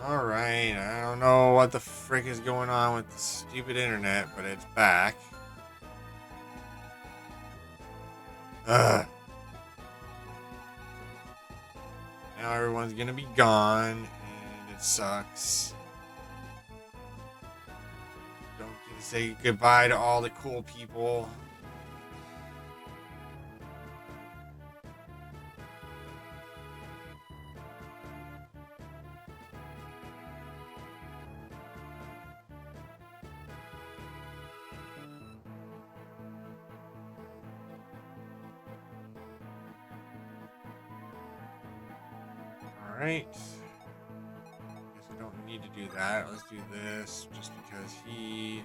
Alright, I don't know what the frick is going on with the stupid internet, but it's back. Ugh. Now everyone's gonna be gone, and it sucks. Don't get to say goodbye to all the cool people. Alright. Guess we don't need to do that. Let's do this just because he.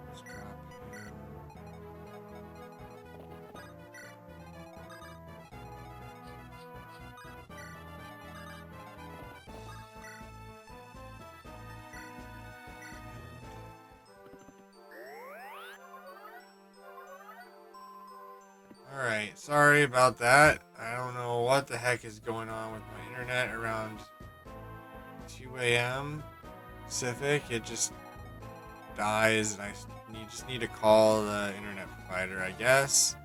Let's drop him. Alright, sorry about that. I don't know what the heck is going on with my internet around 2 a.m. Pacific. It just dies, and I just need to call the internet provider, I guess.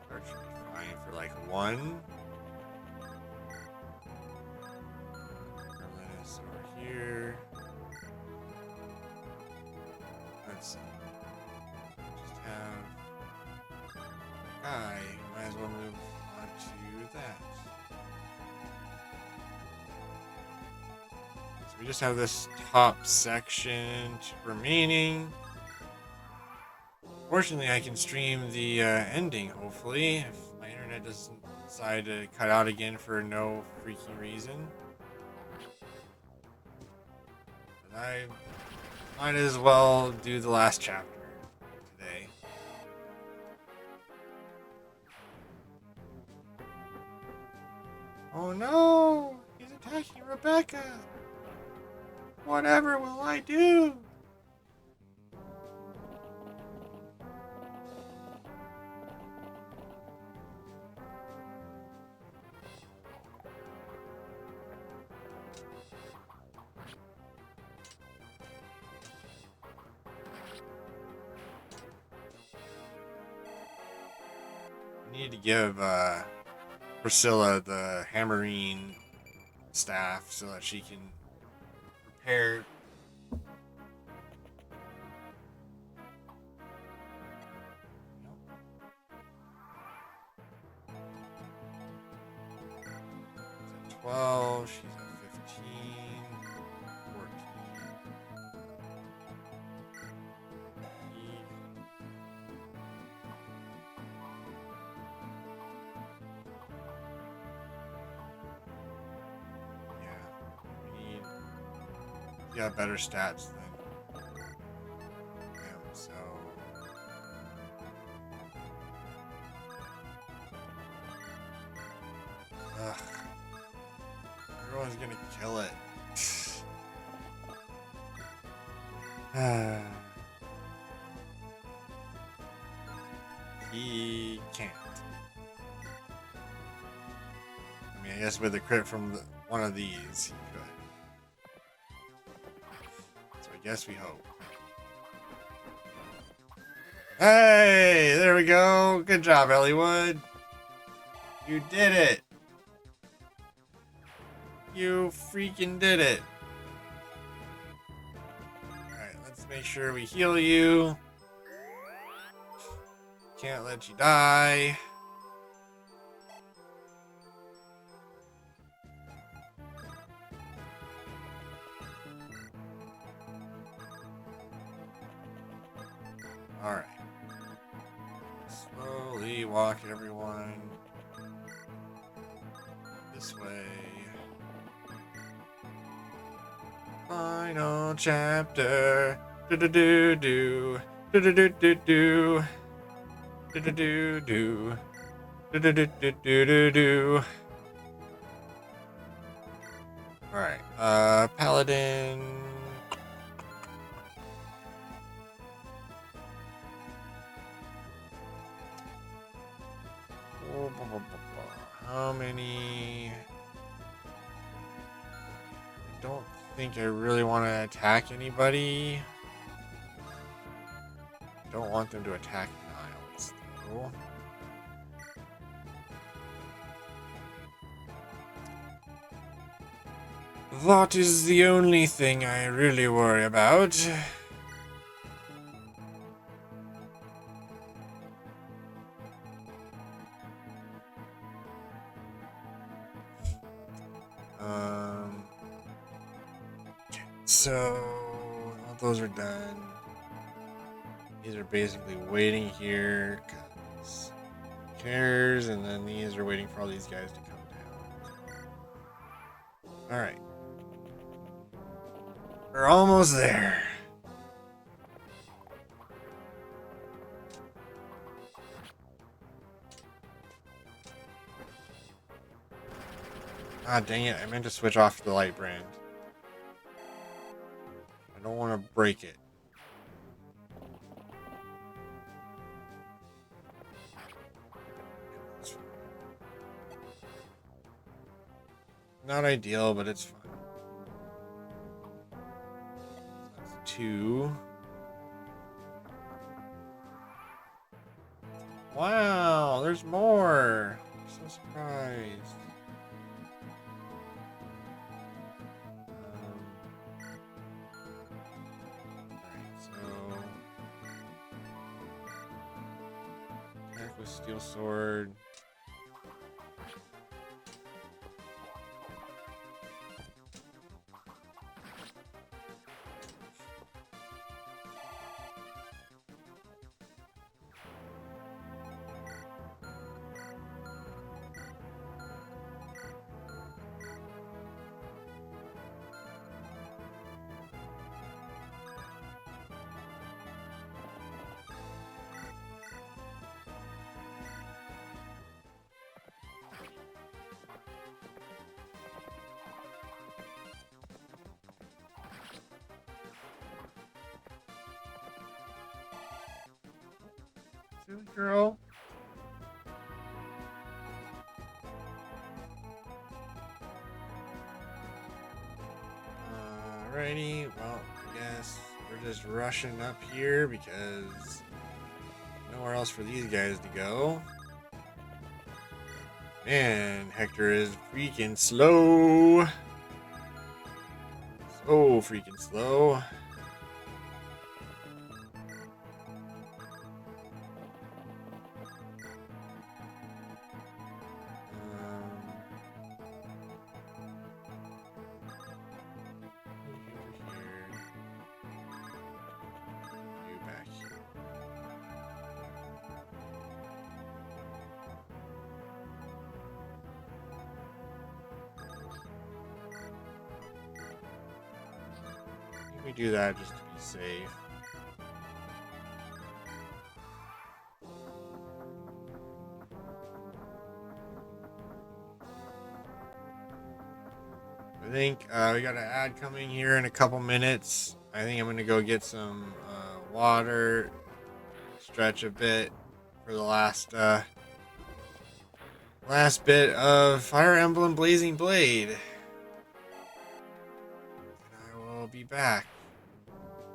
That should be fine for like one. Lettuce over here. Let's see. Just have guy. Might as well move on to that. So we just have this top section remaining. Fortunately, I can stream the ending, hopefully, if my internet doesn't decide to cut out again for no freaking reason. But I might as well do the last chapter today. Oh no! He's attacking Rebecca! Whatever will I do? I need to give Priscilla the hammering staff so that she can repair. Nope. She's at 12, she's at 15, 14. He got better stats than him, so ugh. Everyone's gonna kill it. He can't. I mean, I guess with a crit from one of these, he could. So I guess we hope. Hey, there we go. Good job, Elliewood. You did it. You freaking did it. Alright, let's make sure we heal you. Can't let you die. Alright. Slowly walk everyone this way. Final chapter. Do-do-do-do. Do-do-do-do-do. Do-do-do-do. Do-do-do-do-do-do. Alright, Paladin. How many? I don't think I really want to attack anybody. I don't want them to attack Niles, though. That is the only thing I really worry about. So all those are done. These are basically waiting here because cares, and then these are waiting for all these guys to come down. All right, we're almost there. Ah, dang it! I meant to switch off the light brand. I don't want to break it. Not ideal, but it's fine. That's 2. Wow, there's more. I'm so surprised. Attack with steel sword. Silly girl. Alrighty, well, I guess we're just rushing up here because nowhere else for these guys to go. Man, Hector is freaking slow. So freaking slow. We do that just to be safe. I think we got an ad coming here in a couple minutes. I think I'm gonna go get some water, stretch a bit for the last bit of Fire Emblem Blazing Blade. And I will be back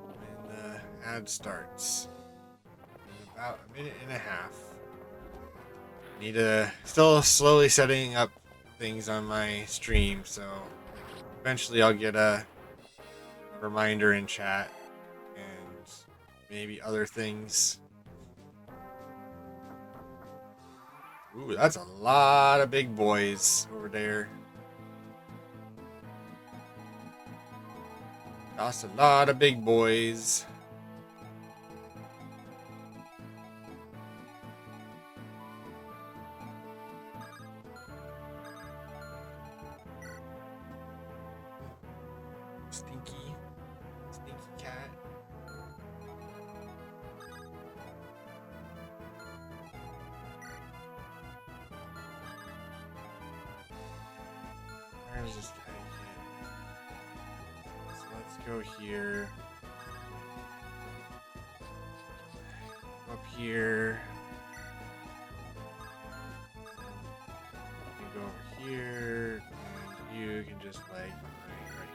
when the ad starts in about a minute and a half. Need to still slowly setting up things on my stream, so eventually I'll get a reminder in chat and maybe other things. Ooh, that's a lot of big boys over there. That's a lot of big boys. Stinky cat. Where is this guy hit? So let's go here. Up here. You go over here, and you can just lag behind right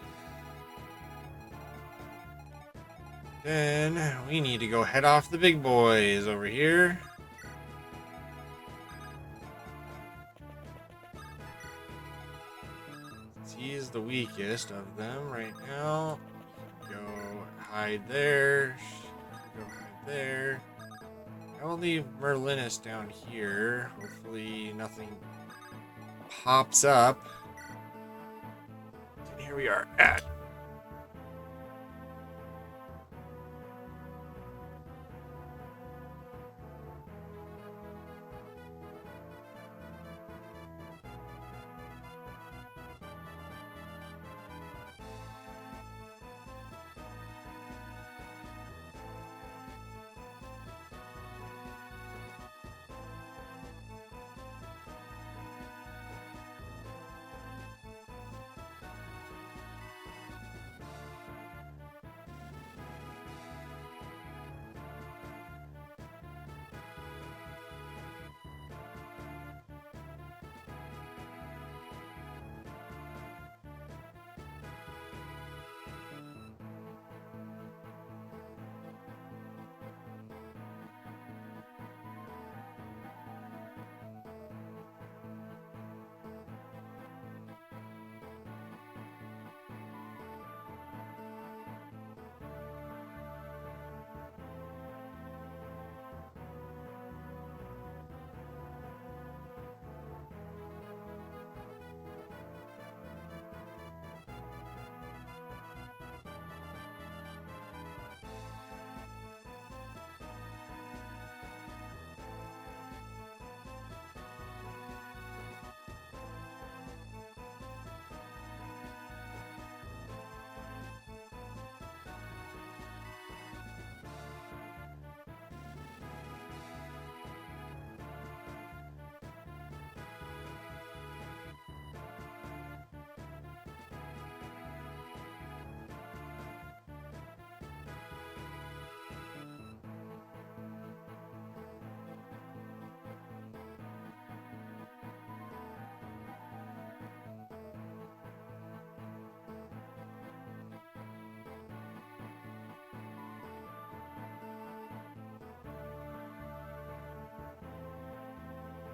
here. Then we need to go head off the big boys over here. He's the weakest of them right now. Go hide there. Go hide there. I will leave Merlinus down here. Hopefully nothing pops up. And here we are at.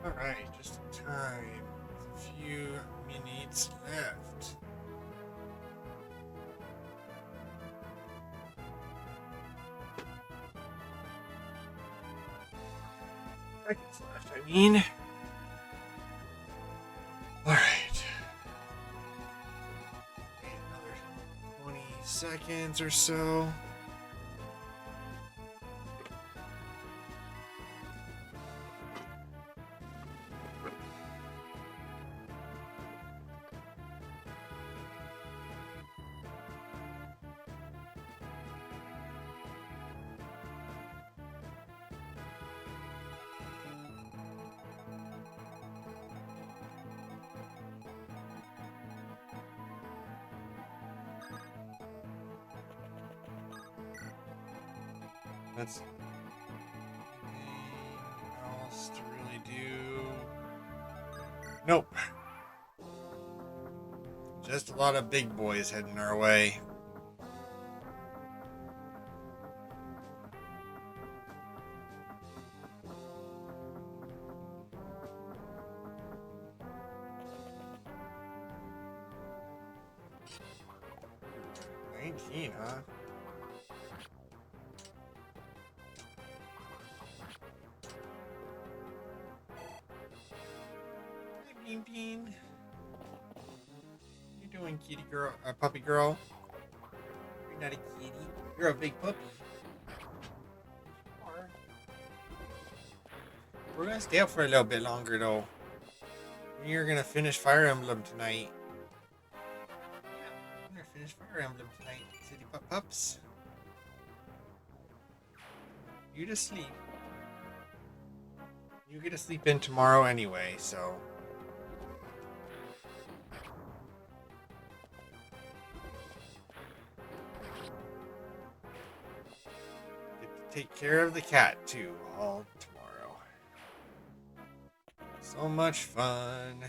Alright, just in time. A few minutes left. Seconds left, I mean. Alright. Another 20 seconds or so. Let's see. Anything else to really do? Nope. Just a lot of big boys heading our way. Huh? Hi, Bean Bean. What you doing, kitty girl? Puppy girl? You're not a kitty. You're a big puppy. We're gonna stay up for a little bit longer, though. We're gonna finish Fire Emblem tonight. finish Fire Emblem tonight, City Pups. You to sleep. You get to sleep in tomorrow anyway, so. Get to take care of the cat too, all tomorrow. So much fun.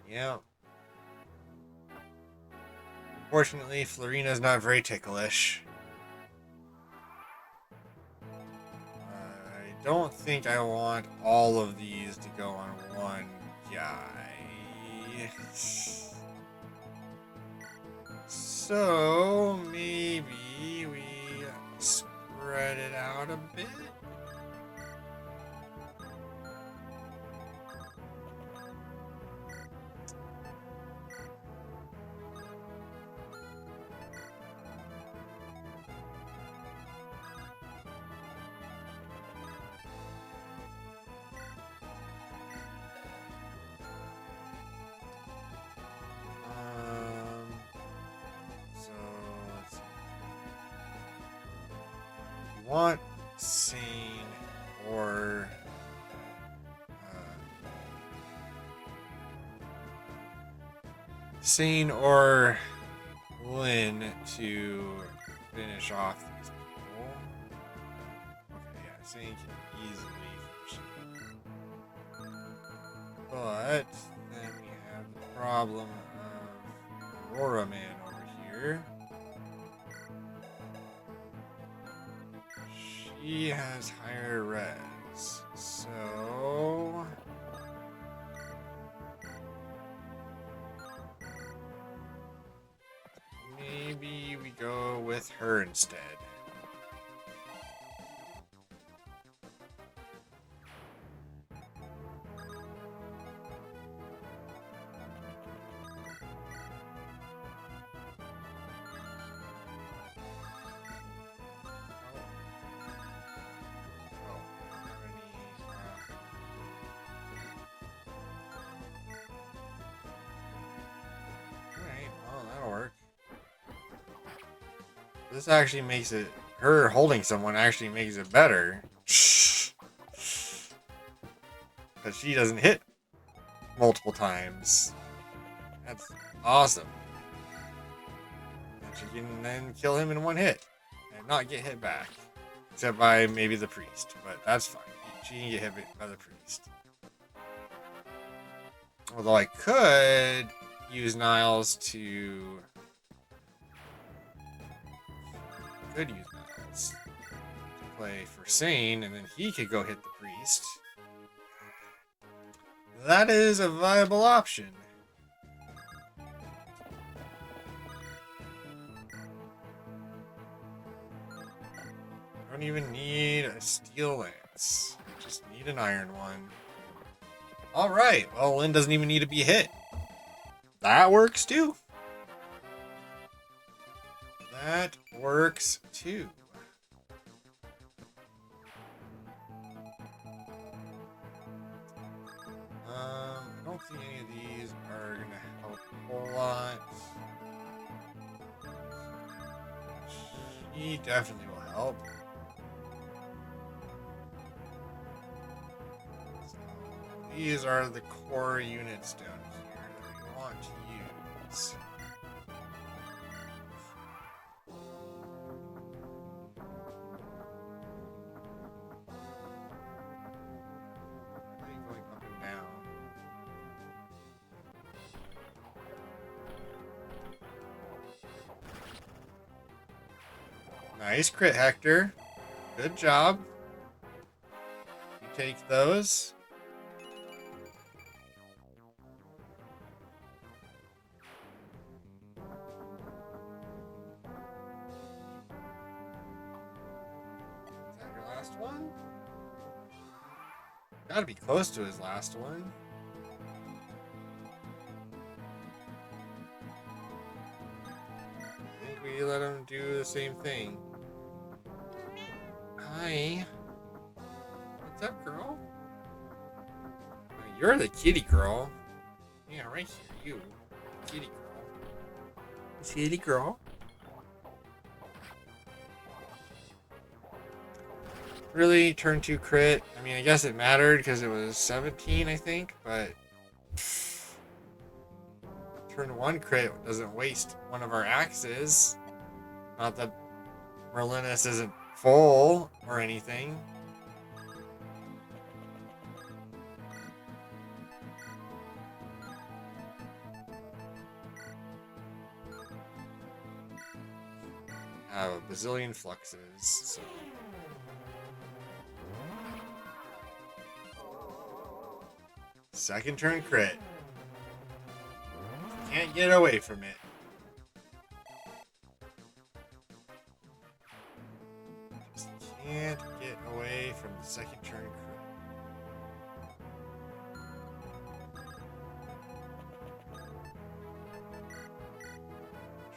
Yeah. Fortunately, Florina's not very ticklish. I don't think I want all of these to go on one guy. So maybe we spread it out a bit. So let's see. You want sane or Lynn to finish off these people. Okay, yeah, Sane can easily finish it. But then we have the problem of Aurora Man over here. She has higher res, so maybe we go with her instead. This actually makes it, her holding someone actually makes it better. Because she doesn't hit multiple times. That's awesome. And she can then kill him in one hit and not get hit back. Except by maybe the priest, but that's fine. She can get hit by the priest. Although I could use Niles to play for Sane, and then he could go hit the priest. That is a viable option. I don't even need a steel lance. I just need an iron one. Alright, well, Lynn doesn't even need to be hit. That works too. That works too. I don't think any of these are gonna help a whole lot. She definitely will help. So these are the core units down here that we want to use. Nice crit, Hector. Good job. You take those. Is that your last one? Gotta be close to his last one. I think we let him do the same thing. Hi. What's up, girl? Oh, you're the kitty girl. Yeah, right here, you. Kitty girl. Kitty girl. Really, turn 2 crit? I mean, I guess it mattered because it was 17, I think, but turn 1 crit doesn't waste one of our axes. Not that Merlinus isn't full or anything. I have a bazillion fluxes, so. Second turn crit. Can't get away from it. Just can't get away from the second turn crit.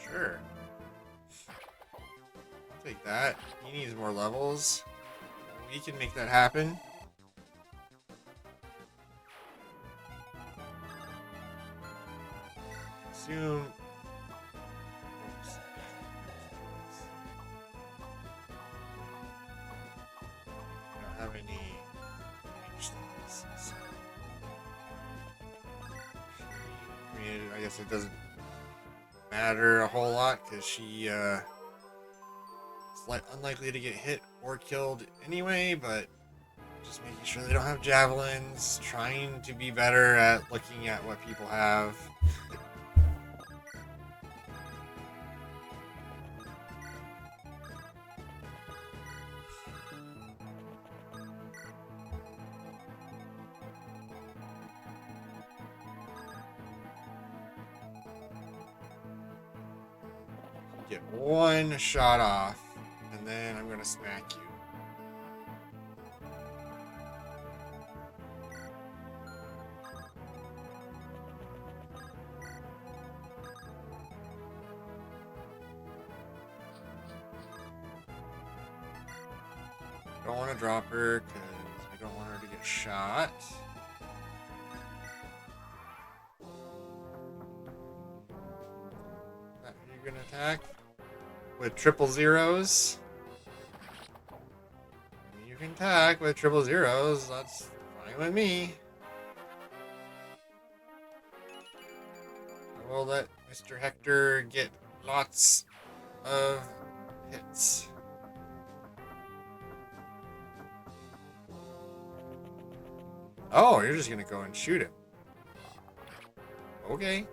Sure. I'll take that. He needs more levels. We can make that happen. Soon. Oops. I don't have any range things, so. I mean, I guess it doesn't matter a whole lot because she is unlikely to get hit or killed anyway, but just making sure they don't have javelins, trying to be better at looking at what people have. Get one shot off, and then I'm gonna smack you. Don't want to drop her because I don't want her to get shot. You're gonna attack with triple zeros. You can attack with triple zeros. That's fine with me. I will let Mr. Hector get lots of hits. Oh, you're just gonna go and shoot him. Okay. What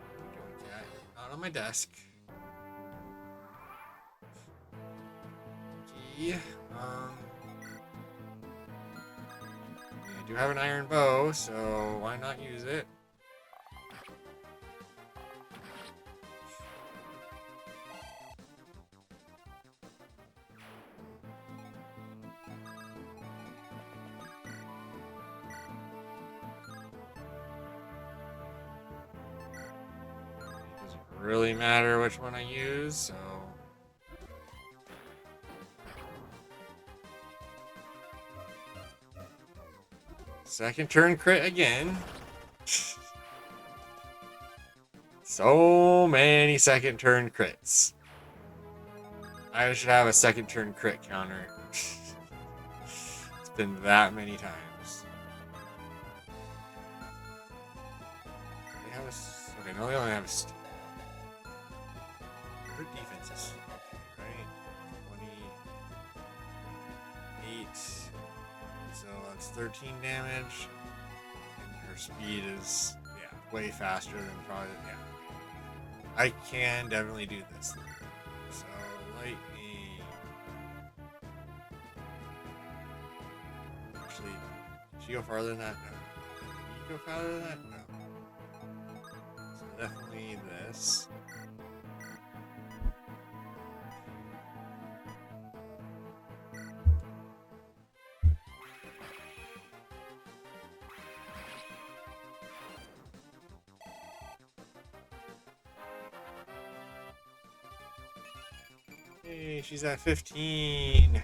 are you doing, cat? Not on my desk. Okay. I do have an iron bow, so why not use it? Really matter which one I use, so second turn crit again. So many second turn crits. I should have a second turn crit counter. It's been that many times. They have a, okay, no, they only have a defenses. Okay, right? 28. So that's 13 damage. And her speed is, yeah, way faster than probably, yeah. I can definitely do this. So, lightning. Actually, did she go farther than that? No. Did you go farther than that? No. So definitely this. Hey, she's at 15.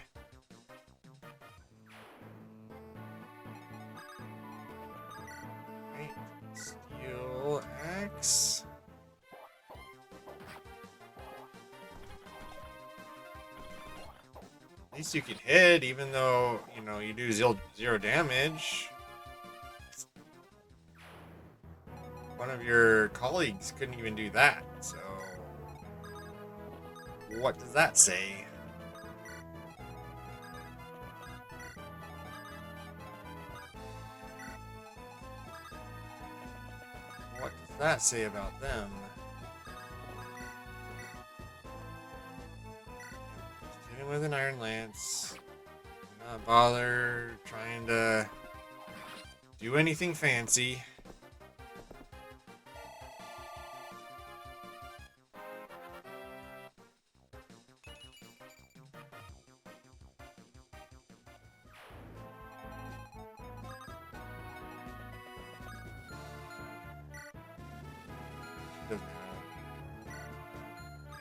Right, steal. At least you can hit, even though, you know, you do zero damage. One of your colleagues couldn't even do that, so what does that say? What does that say about them? Just hit him with an Iron Lance. Not bother trying to do anything fancy. Doesn't have.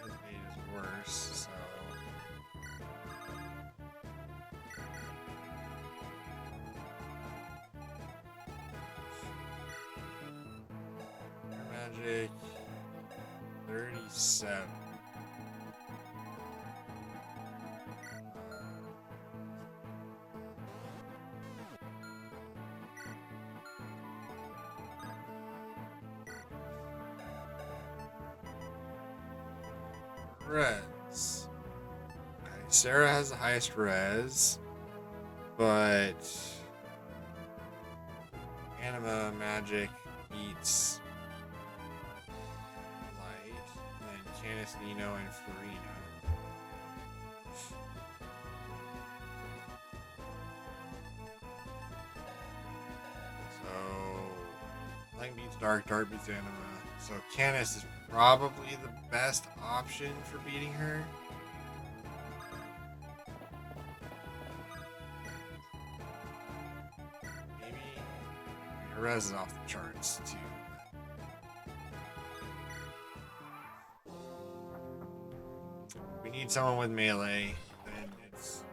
His mate is worse, so. Magic 37. Res. Okay, Sarah has the highest res, but Anima Magic beats Light, and then Canis, Nino, and Florina. So Light beats Dark, Dark beats Anima. So Canis is probably the best option for beating her. Maybe her res is off the charts too. We need someone with melee, then it's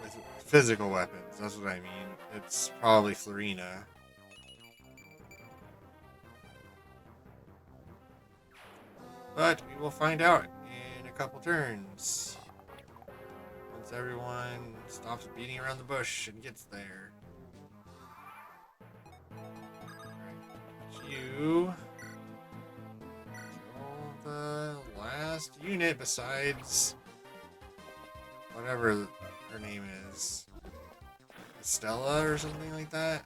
with physical weapons, that's what I mean. It's probably Florina. But we will find out in a couple turns. Once everyone stops beating around the bush and gets there. You kill the last unit besides whatever her name is. Stella or something like that.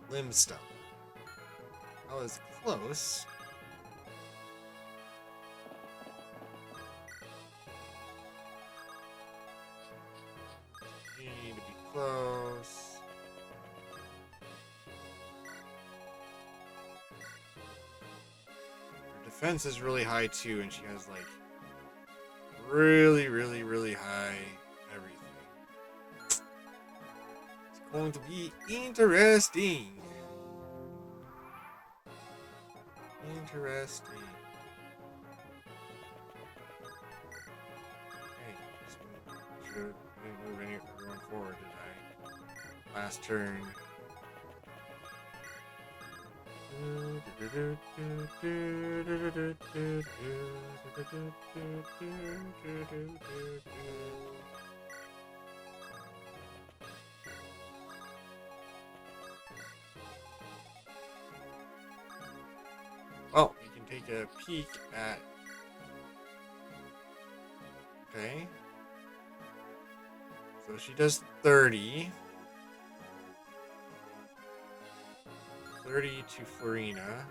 Limstone. I was close. You need to be close. Her defense is really high too, and she has like really high everything. It's going to be interesting. Interesting. Hey, didn't move everyone forward, did I? Last turn. Well, you can take a peek at. Okay. So she does 30. 30 to Florina.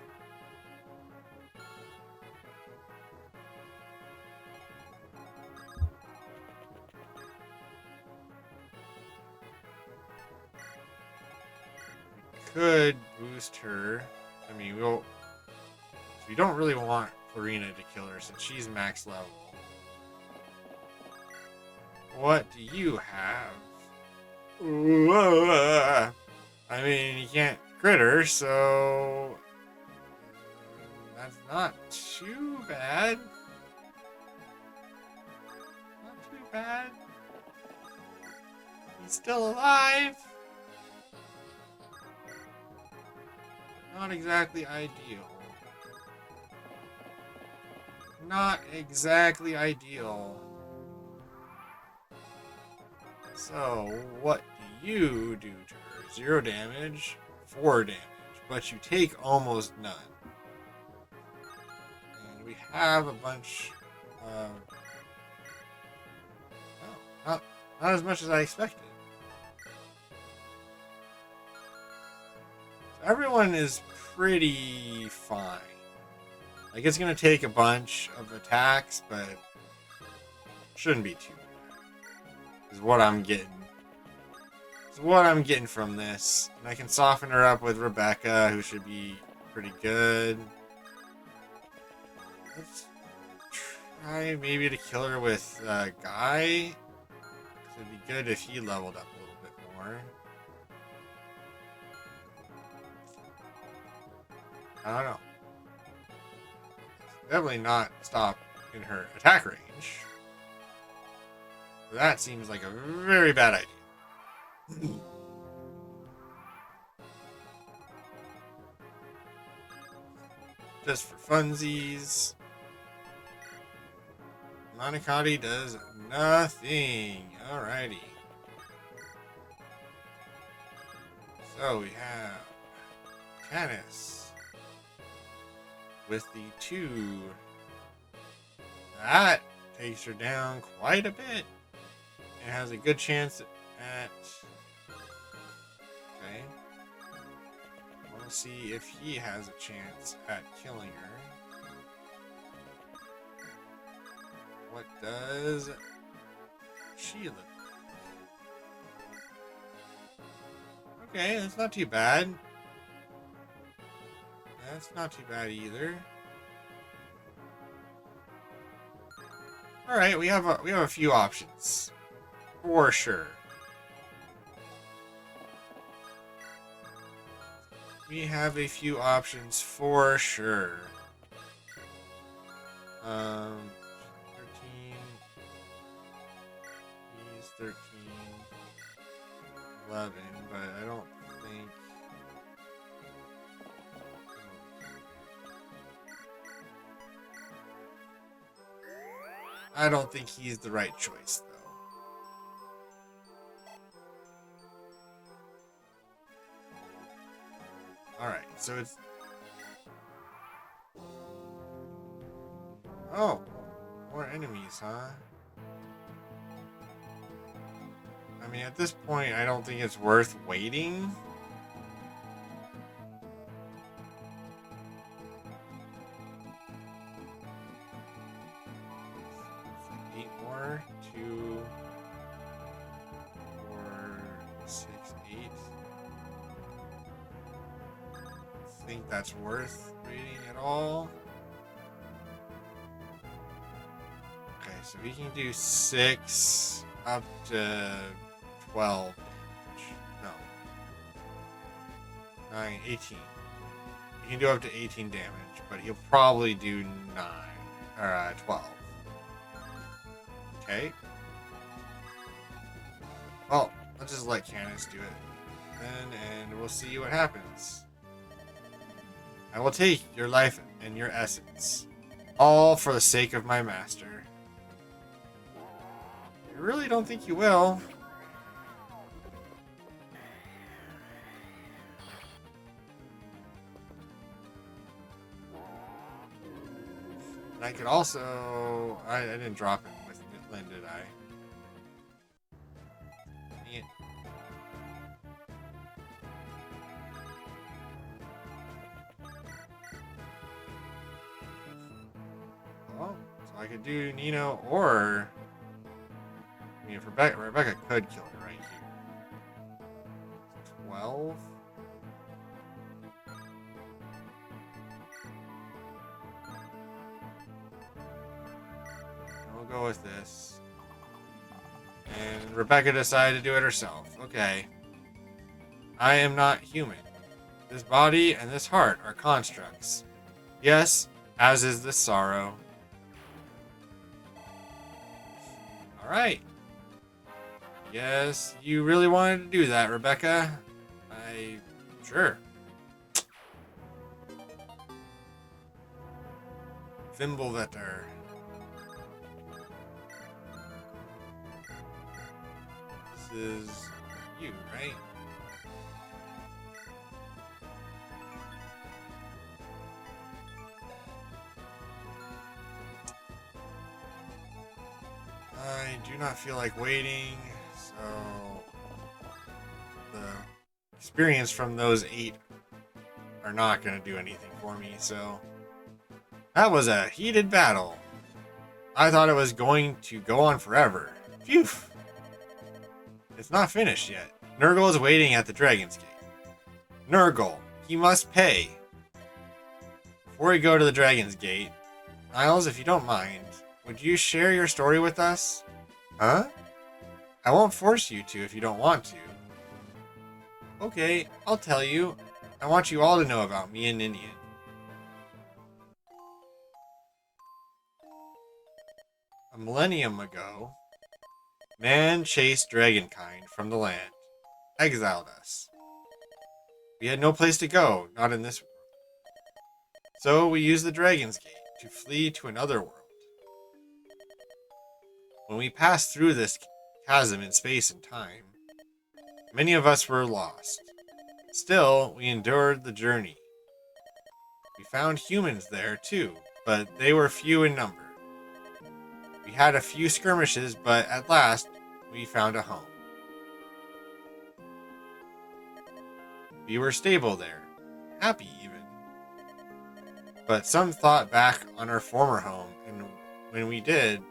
We could boost her. I mean, we don't really want Florina to kill her since she's max level. what do you have? I mean, you can't critter, so that's not too bad. Not too bad. He's still alive. Not exactly ideal. Not exactly ideal. So, what do you do to her? 0 damage, 4 damage, but you take almost none. And we have a bunch of... Oh, not as much as I expected. So everyone is pretty fine. Like, it's going to take a bunch of attacks, but shouldn't be too bad. Is what I'm getting. Is what I'm getting from this. And I can soften her up with Rebecca, who should be pretty good. Let's try maybe to kill her with Guy. It'd be good if he leveled up a little bit more. I don't know. Definitely not stop in her attack range. That seems like a very bad idea. Just for funsies. Monicati does nothing. Alrighty. So we have Canis with the 2. That takes her down quite a bit. And has a good chance at... Okay. I want to see if he has a chance at killing her. What does she look like? Okay, that's not too bad. That's not too bad either. All right, we have a few options for sure. We have a few options for sure. 13. He's 13. 11, but I don't think. I don't think he's the right choice, though. Alright, so it's... Oh, more enemies, huh? I mean, at this point, I don't think it's worth waiting. More, 2, 4, 6, 8. I think that's worth waiting at all. Okay, so we can do 6 up to 12. No. 9, 18. You can do up to 18 damage, but he'll probably do 9 or 12. Okay. Well, let's just let Canis do it then, and we'll see what happens. I will take your life and your essence, all for the sake of my master. I really don't think you will. And I could also... I didn't drop it with Lynn, did I? Dang it. Well, so I could do Nino or... I mean, if Rebecca could kill her right here. 12? We'll go with this. And Rebecca decided to do it herself. Okay. I am not human. This body and this heart are constructs. Yes, as is this sorrow. Alright. Yes, you really wanted to do that, Rebecca. Sure. Thimblevetter. This is you, right? I do not feel like waiting, so the experience from those 8 are not going to do anything for me, so that was a heated battle. I thought it was going to go on forever. Phew! It's not finished yet. Nurgle is waiting at the Dragon's Gate. Nurgle, he must pay. Before we go to the Dragon's Gate, Niles, if you don't mind, would you share your story with us? Huh? I won't force you to if you don't want to. Okay, I'll tell you. I want you all to know about me and Ninian. A millennium ago, man chased dragonkind from the land, exiled us. We had no place to go, not in this world. So we used the Dragon's Gate to flee to another world. When we passed through this chasm in space and time, many of us were lost. Still, we endured the journey. We found humans there too, but they were few in number. We had a few skirmishes, but at last, we found a home. We were stable there, happy even. But some thought back on our former home, and when we did,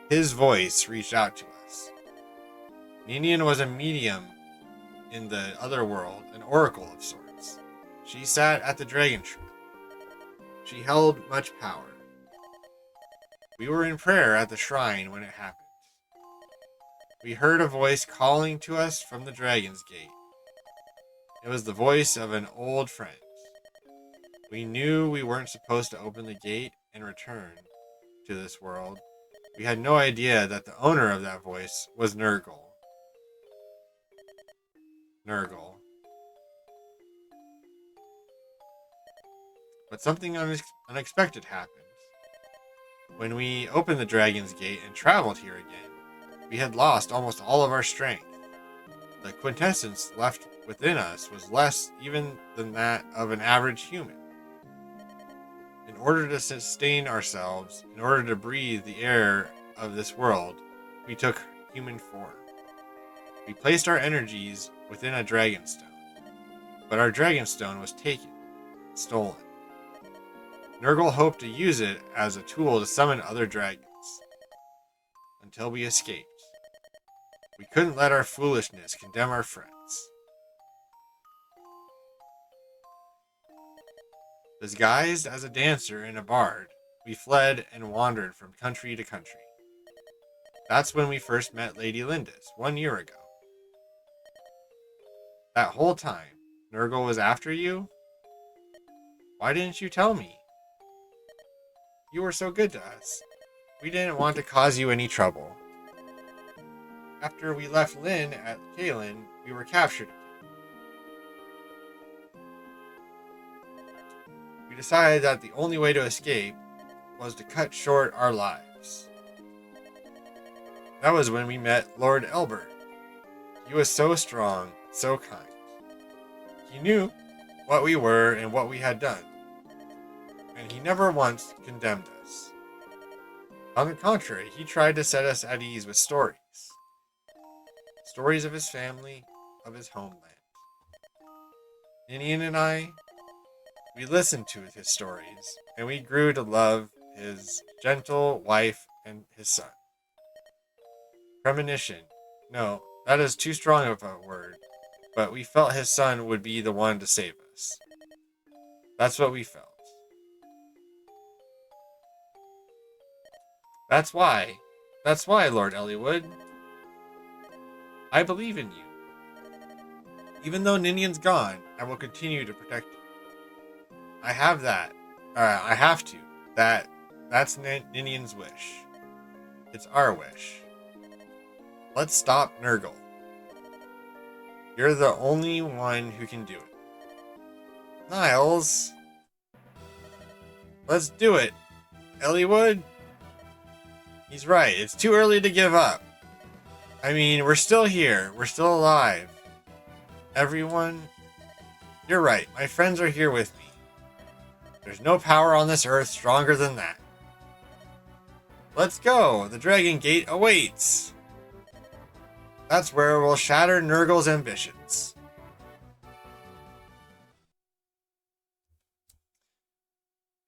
his voice reached out to us. Ninian was a medium in the other world, an oracle of sorts. She sat at the dragon tree. She held much power. We were in prayer at the shrine when it happened. We heard a voice calling to us from the Dragon's Gate. It was the voice of an old friend. We knew we weren't supposed to open the gate and return to this world. We had no idea that the owner of that voice was Nurgle. But something unexpected happened. When we opened the Dragon's Gate and traveled here again, we had lost almost all of our strength. The quintessence left within us was less even than that of an average human. In order to sustain ourselves, in order to breathe the air of this world, we took human form. We placed our energies within a dragonstone, but our dragonstone was taken, stolen. Nurgle hoped to use it as a tool to summon other dragons, until we escaped. We couldn't let our foolishness condemn our friends. Disguised as a dancer and a bard, we fled and wandered from country to country. That's when we first met Lady Lindis, 1 year ago. That whole time, Nurgle was after you? Why didn't you tell me? You were so good to us. We didn't want to cause you any trouble. After we left Lynn at Kalen, we were captured. We decided that the only way to escape was to cut short our lives. That was when we met Lord Elbert. He was so strong, so kind. He knew what we were and what we had done, and he never once condemned us. On the contrary, he tried to set us at ease with stories. Stories of his family, of his homeland. Ninian and I, we listened to his stories, and we grew to love his gentle wife and his son. Premonition. No, that is too strong of a word, but we felt his son would be the one to save us. That's what we felt. That's why, Lord Elliowood, I believe in you. Even though Ninian's gone, I will continue to protect you. I have that. I have to. That's Ninian's wish. It's our wish. Let's stop Nurgle. You're the only one who can do it. Niles. Let's do it. Elliewood? He's right. It's too early to give up. I mean, we're still here. We're still alive. Everyone, you're right. My friends are here with me. There's no power on this earth stronger than that. Let's go. The Dragon Gate awaits. That's where we'll shatter Nurgle's ambitions.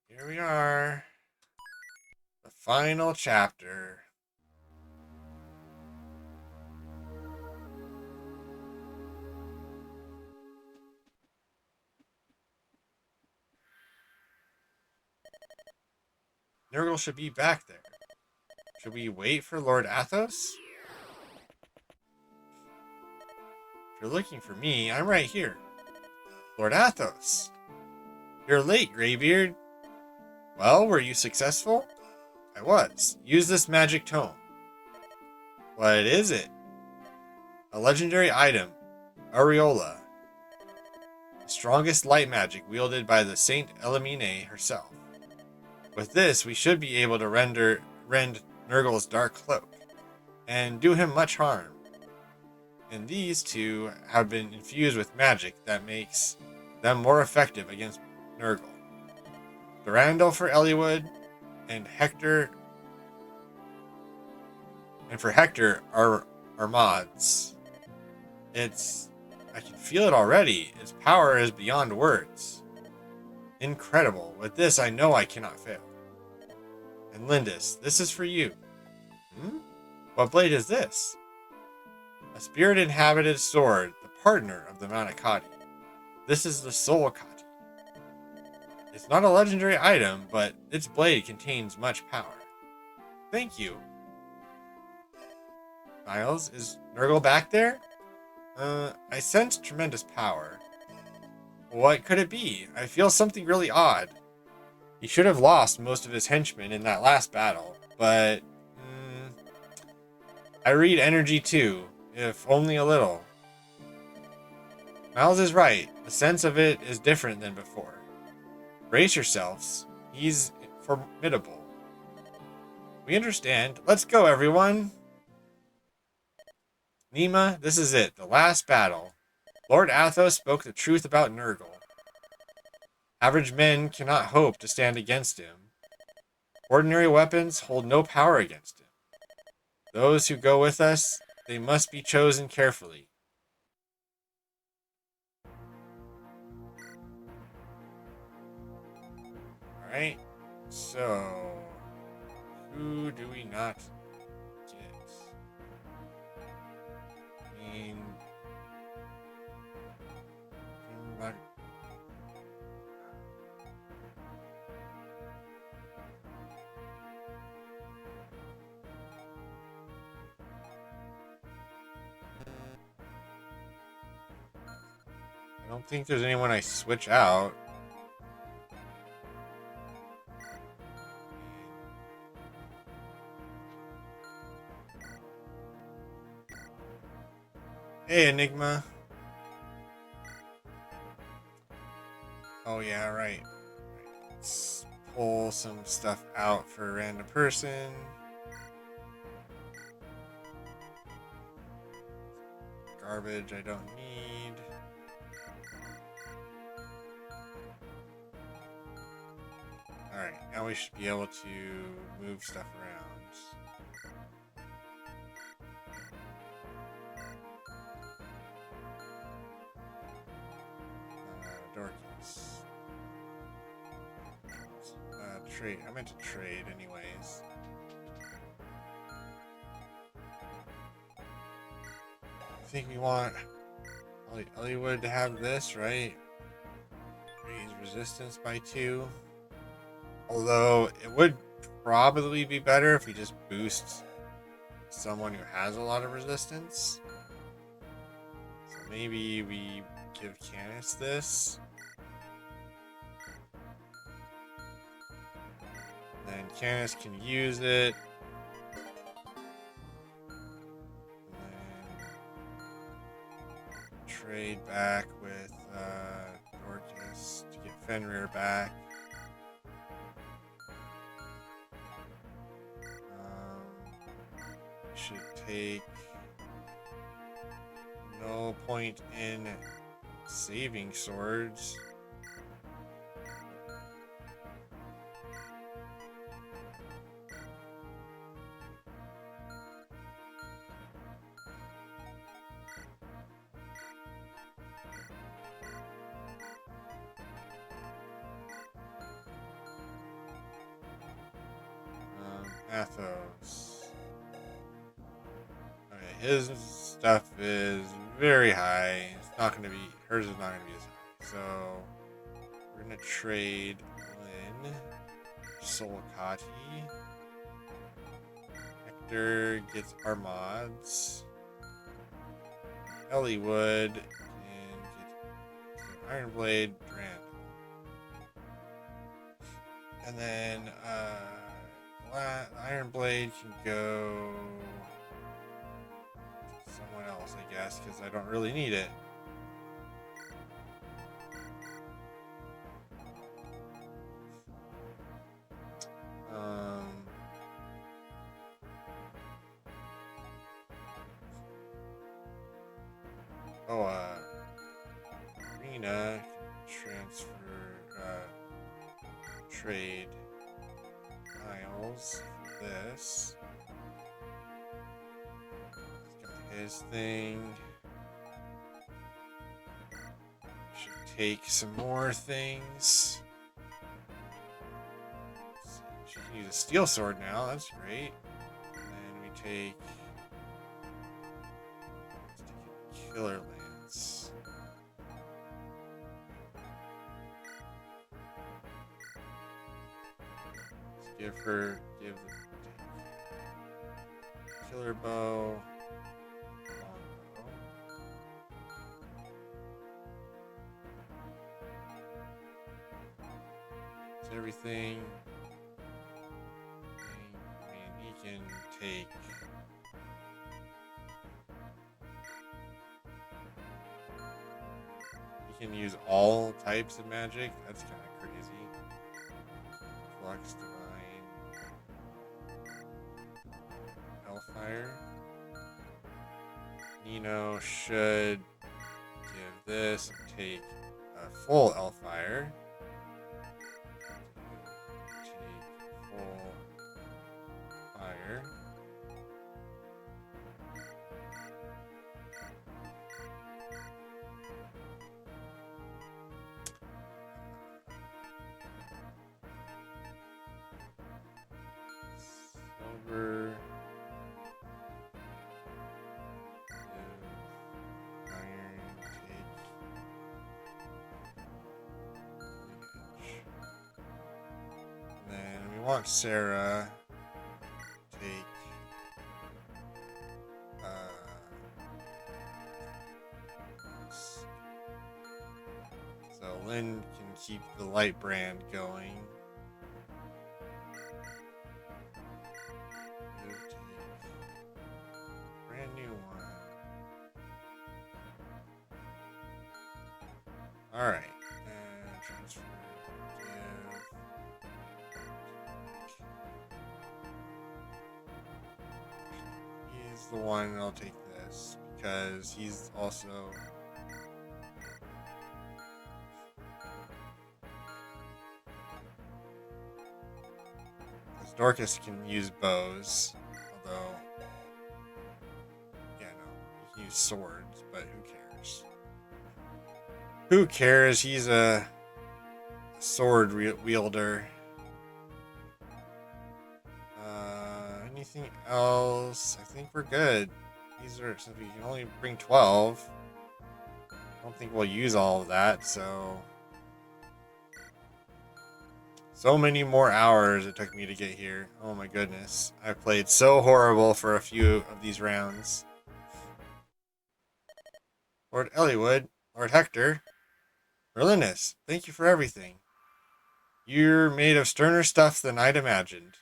Here we are. The final chapter. Nurgle should be back there. Should we wait for Lord Athos? If you're looking for me, I'm right here. Lord Athos. You're late, Greybeard. Well, were you successful? I was. Use this magic tome. What is it? A legendary item. Aureola. The strongest light magic wielded by the Saint Elimine herself. With this, we should be able to rend Nurgle's dark cloak, and do him much harm. And these two have been infused with magic that makes them more effective against Nurgle. Durandal for Elliewood, and Hector... And for Hector, our mods. I can feel it already. Its power is beyond words. Incredible. With this, I know I cannot fail. And Lindis, this is for you. What blade is this? A spirit-inhabited sword, the partner of the Manicotti. This is the Soul Kati. It's not a legendary item, but its blade contains much power. Thank you. Niles, is Nurgle back there? I sense tremendous power. What could it be? I feel something really odd. He should have lost most of his henchmen in that last battle, but... I read energy too, if only a little. Miles is right. The sense of it is different than before. Brace yourselves. He's formidable. We understand. Let's go, everyone! Nima, this is it. The last battle. Lord Athos spoke the truth about Nurgle. Average men cannot hope to stand against him. Ordinary weapons hold no power against him. Those who go with us, they must be chosen carefully. Alright, so who do we not get? I mean, I don't think there's anyone I switch out. Hey, Enigma. Oh, yeah, right. Let's pull some stuff out for a random person. Garbage I don't need. Alright, now we should be able to move stuff around. Dorcas. Trade. I meant to trade anyways. I think we want Elliewood to have this, right? Raise resistance by 2. Although, it would probably be better if we just boost someone who has a lot of resistance. maybe we give Canis this. Then Canis can use it. And then trade back with Dorcas to get Fenrir back. Should take no point in saving swords. Athos. Okay, his stuff is very high. It's not going to be, hers is not going to be as high. So we're going to trade Lynn, Solakati. Hector gets our mods. Elliewood and get Ironblade Drand. And then Ironblade can go to someone else, I guess, because I don't really need it. Arena can transfer, trade Miles for this. He's got his thing. Should take some more things. She can use a steel sword now, that's great. And then we take a killer lance. Give the killer bow, longbow. It's everything. I mean, he can take. He can use all types of magic. That's kind of crazy. Flux Divine. Hellfire. Nino should give this and take a full Hellfire. Take full fire. Silver. Want Sarah take so Lynn can keep the light brand going. Brand new one. All right, and transfer. The one, and I'll take this because he's also because Dorcas can use bows, although yeah, no, he can use swords, but who cares? Who cares? He's a sword wielder. Anything else? I think we're good. These are, since we can only bring 12, I don't think we'll use all of that, so many more hours it took me to get here. Oh my goodness. I played so horrible for a few of these rounds. Lord Elywood, Lord Hector, Merlinus, thank you for everything. You're made of sterner stuff than I'd imagined.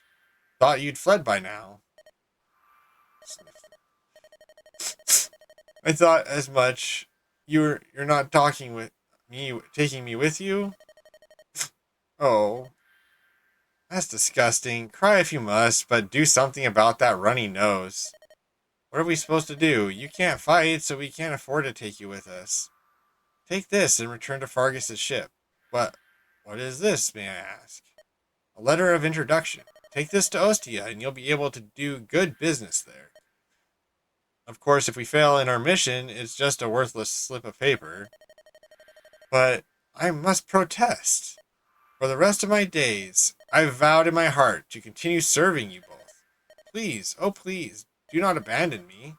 Thought you'd fled by now. I thought as much. You're not talking with me, taking me with you? Oh, that's disgusting. Cry if you must, but do something about that runny nose. What are we supposed to do? You can't fight, so we can't afford to take you with us. Take this and return to Fargus's ship. But what is this, may I ask? A letter of introduction. Take this to Ostia, and you'll be able to do good business there. Of course, if we fail in our mission, it's just a worthless slip of paper. But I must protest. For the rest of my days, I've vowed in my heart to continue serving you both. Please, oh please, do not abandon me.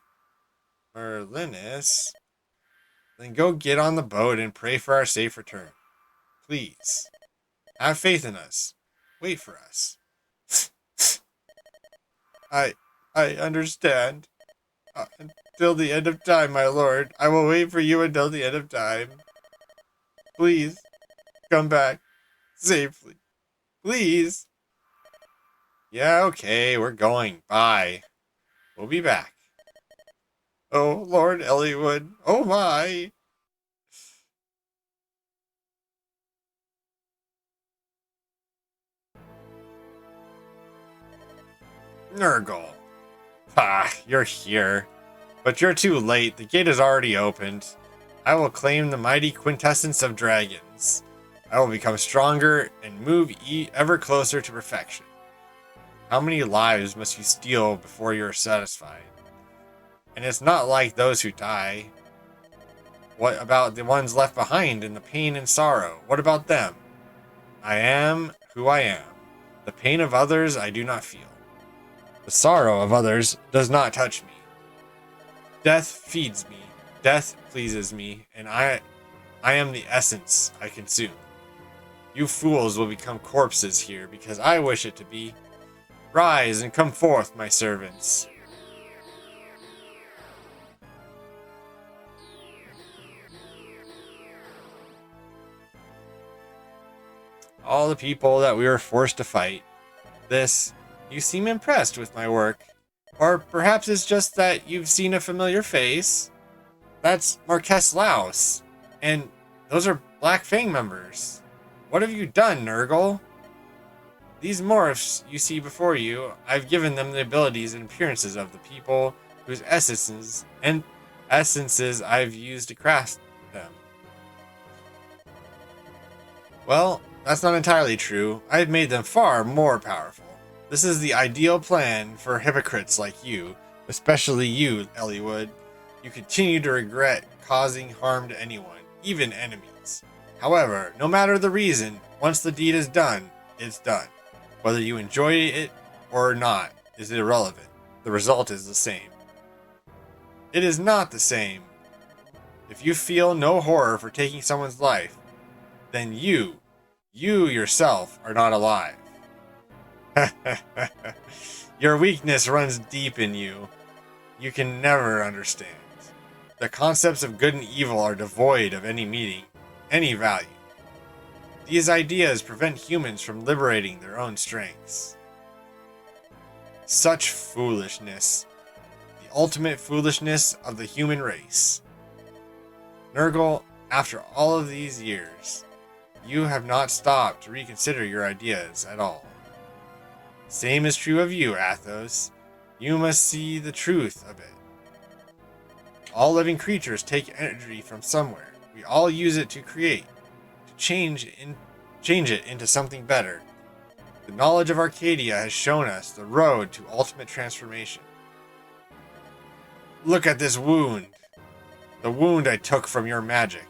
Merlinus. Then go get on the boat and pray for our safe return. Please. Have faith in us. Wait for us. I understand. Until the end of time, my lord. I will wait for you until the end of time. Please, come back. Safely. Please. Yeah, okay, we're going. Bye. We'll be back. Oh, Lord Elywood. Oh my. Nurgle. Ah, you're here. But you're too late. The gate is already opened. I will claim the mighty quintessence of dragons. I will become stronger and move ever closer to perfection. How many lives must you steal before you're satisfied? And it's not like those who die. What about the ones left behind in the pain and sorrow? What about them? I am who I am. The pain of others I do not feel. The sorrow of others does not touch me. Death feeds me. Death pleases me, and I am the essence I consume. You fools will become corpses here because I wish it to be. Rise and come forth, my servants. All the people that we were forced to fight. You seem impressed with my work. Or perhaps it's just that you've seen a familiar face. That's Marquess Laos. And those are Black Fang members. What have you done, Nurgle? These morphs you see before you, I've given them the abilities and appearances of the people whose essences I've used to craft them. Well, that's not entirely true. I've made them far more powerful. This is the ideal plan for hypocrites like you, especially you, Elywood. You continue to regret causing harm to anyone, even enemies. However, no matter the reason, once the deed is done, it's done. Whether you enjoy it or not is irrelevant. The result is the same. It is not the same. If you feel no horror for taking someone's life, then you yourself are not alive. Your weakness runs deep in you. You can never understand. The concepts of good and evil are devoid of any meaning, any value. These ideas prevent humans from liberating their own strengths. Such foolishness. The ultimate foolishness of the human race. Nurgle, after all of these years, you have not stopped to reconsider your ideas at all. Same is true of you, Athos. You must see the truth of it. All living creatures take energy from somewhere. We all use it to create, to change it into something better. The knowledge of Arcadia has shown us the road to ultimate transformation. Look at this wound. The wound I took from your magic.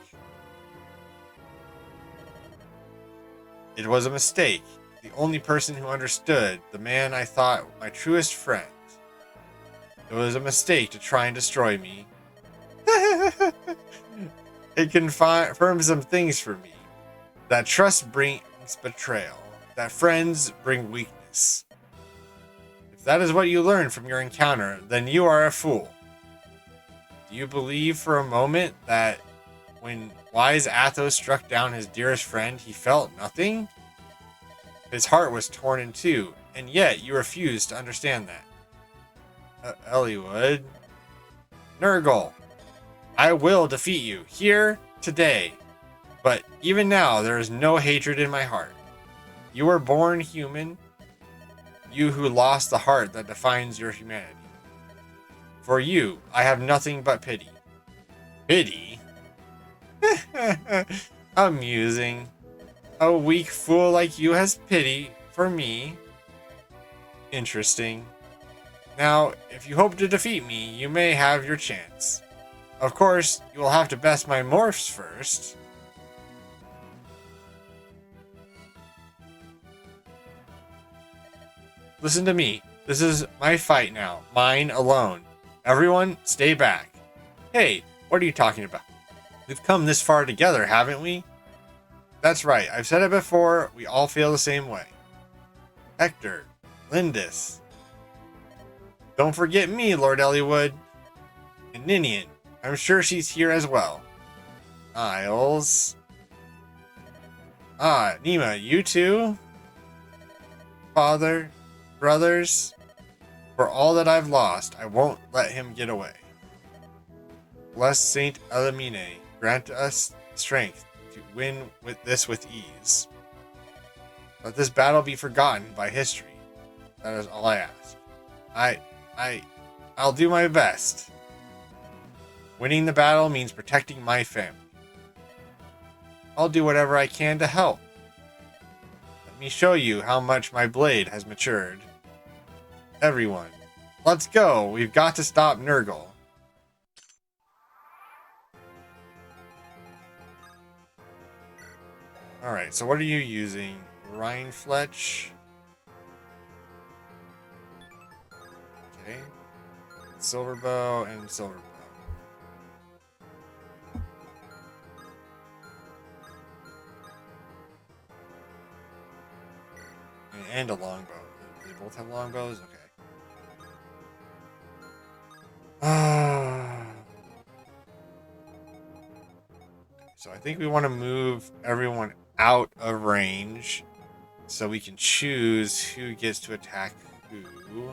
It was a mistake. The only person who understood, the man I thought my truest friend. It was a mistake to try and destroy me. It confirms some things for me. That trust brings betrayal. That friends bring weakness. If that is what you learned from your encounter, then you are a fool. Do you believe for a moment that when wise Athos struck down his dearest friend, he felt nothing? His heart was torn in two, and yet you refused to understand that. Eliwood. Nurgle, I will defeat you, here, today. But even now, there is no hatred in my heart. You were born human, you who lost the heart that defines your humanity. For you, I have nothing but pity. Pity? Amusing. A weak fool like you has pity for me. Interesting. Now, if you hope to defeat me, you may have your chance. Of course, you will have to best my morphs first. Listen to me. This is my fight now. Mine alone. Everyone, stay back. Hey, what are you talking about? We've come this far together, haven't we? That's right. I've said it before. We all feel the same way. Hector. Lindis. Don't forget me, Lord Eliwood. And Ninian. I'm sure she's here as well. Isles. Ah, Nima, you too? Father, brothers, for all that I've lost, I won't let him get away. Bless Saint Elimine, grant us strength to win with ease. Let this battle be forgotten by history. That is all I ask. I'll do my best. Winning the battle means protecting my family. I'll do whatever I can to help. Let me show you how much my blade has matured. Everyone, let's go. We've got to stop Nurgle. Alright, so what are you using? Rhinefletch. Okay. Silver bow and silver bow. And a longbow. Do they both have longbows? Okay. So I think we want to move everyone out of range so we can choose who gets to attack who.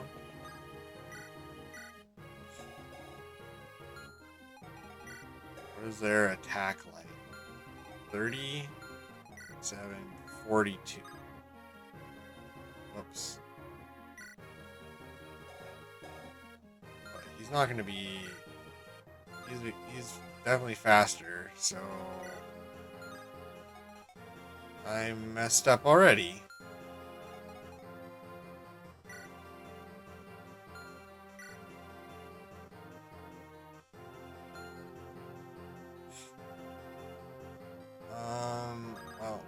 What is their attack like? 30, 7, 42. Whoops. But he's not going to be... He's definitely faster, so... I messed up already. Well...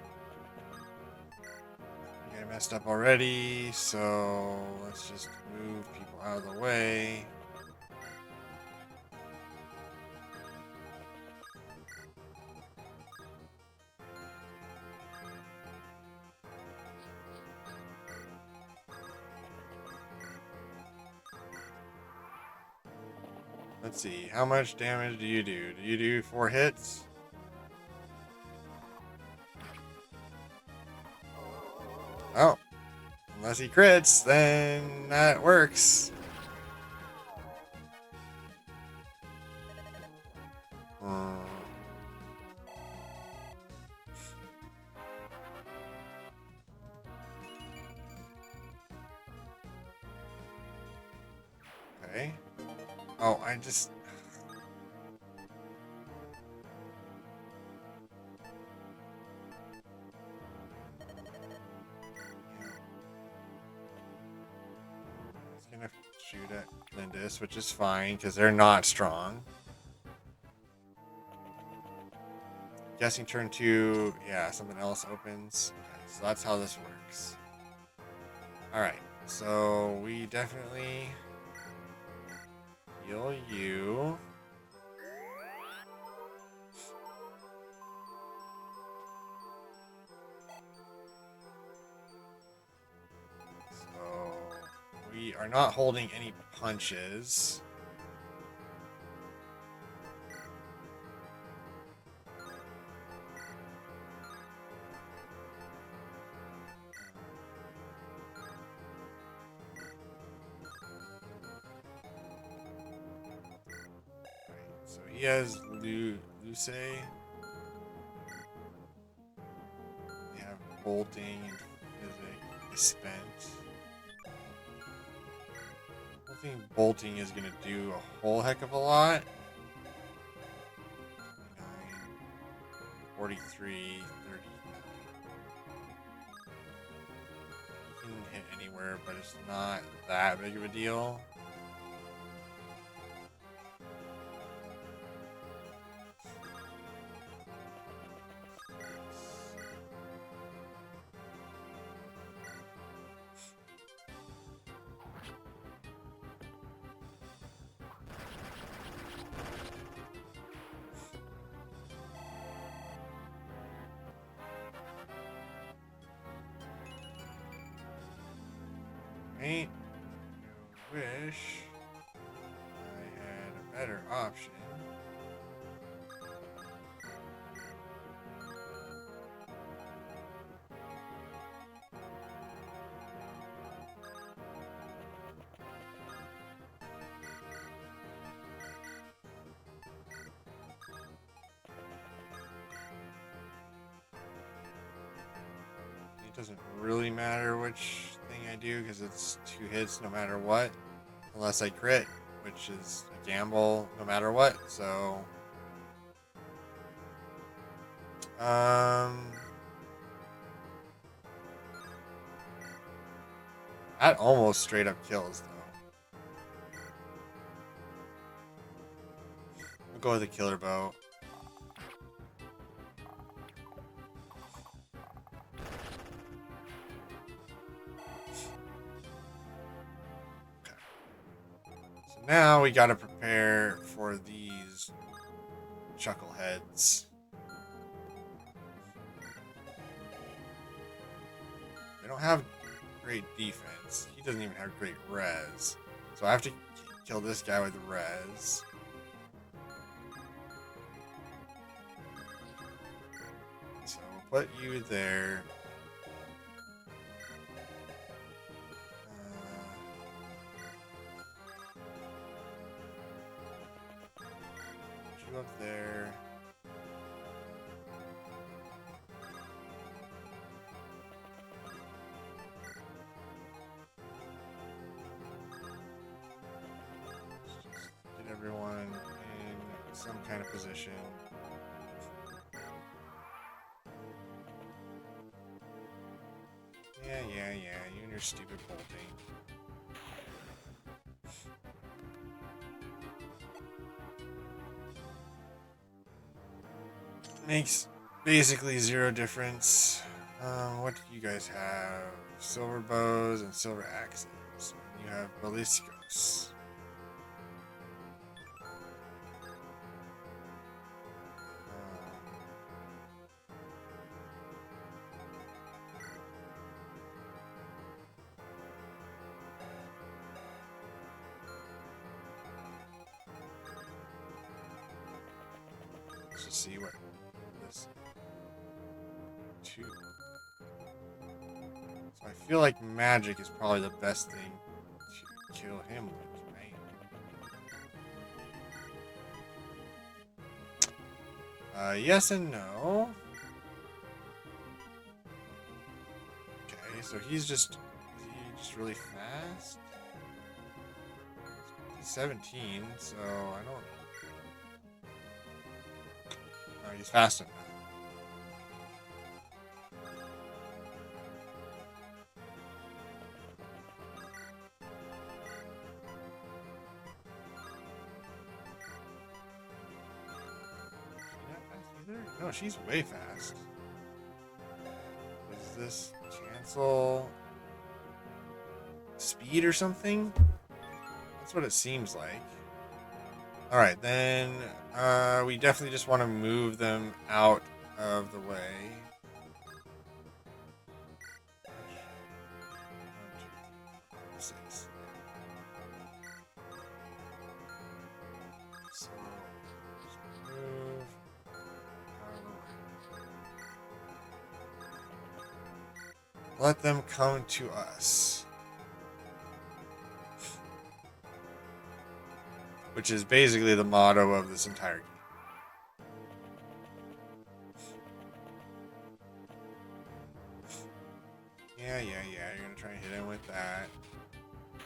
I messed up already, so let's just move people out of the way. Let's see, how much damage do you do? Do you do 4 hits? Oh, unless he crits, then that works. Okay. Oh, I just... Gonna shoot at Lindis, which is fine because they're not strong. Guessing turn 2, yeah, something else opens. Okay, so that's how this works. Alright, so we definitely heal you. We are not holding any punches. he has Luce. They have bolting and physic dispense. I don't think bolting is gonna do a whole heck of a lot. 29, 43, 30. You can hit anywhere, but it's not that big of a deal. Right? I wish I had a better option. It doesn't really matter which thing I do because it's 2 hits no matter what, unless I crit, which is a gamble no matter what. So, that almost straight up kills though. We'll go with the killer bow. Now we gotta prepare for these chuckleheads. They don't have great defense. He doesn't even have great res. So I have to kill this guy with res. So we'll put you there. Up there. Just get everyone in some kind of position. Yeah, you and your stupid bolting. Makes basically 0 difference. What do you guys have? Silver bows and silver axes. And you have ballisticos. Let's just see what this 2. So I feel like magic is probably the best thing to kill him with, right? Yes and no. Okay, so he's just really fast. He's 17, so I don't. Oh, he's fast enough. No, she's way fast. Is this cancel speed or something? That's what it seems like. Alright, then we definitely just want to move them out of the way. 1, 2, 3, 4, 6. So, just move. Let them come to us. which is basically the motto of this entire game. Yeah, you're gonna try and hit him with that.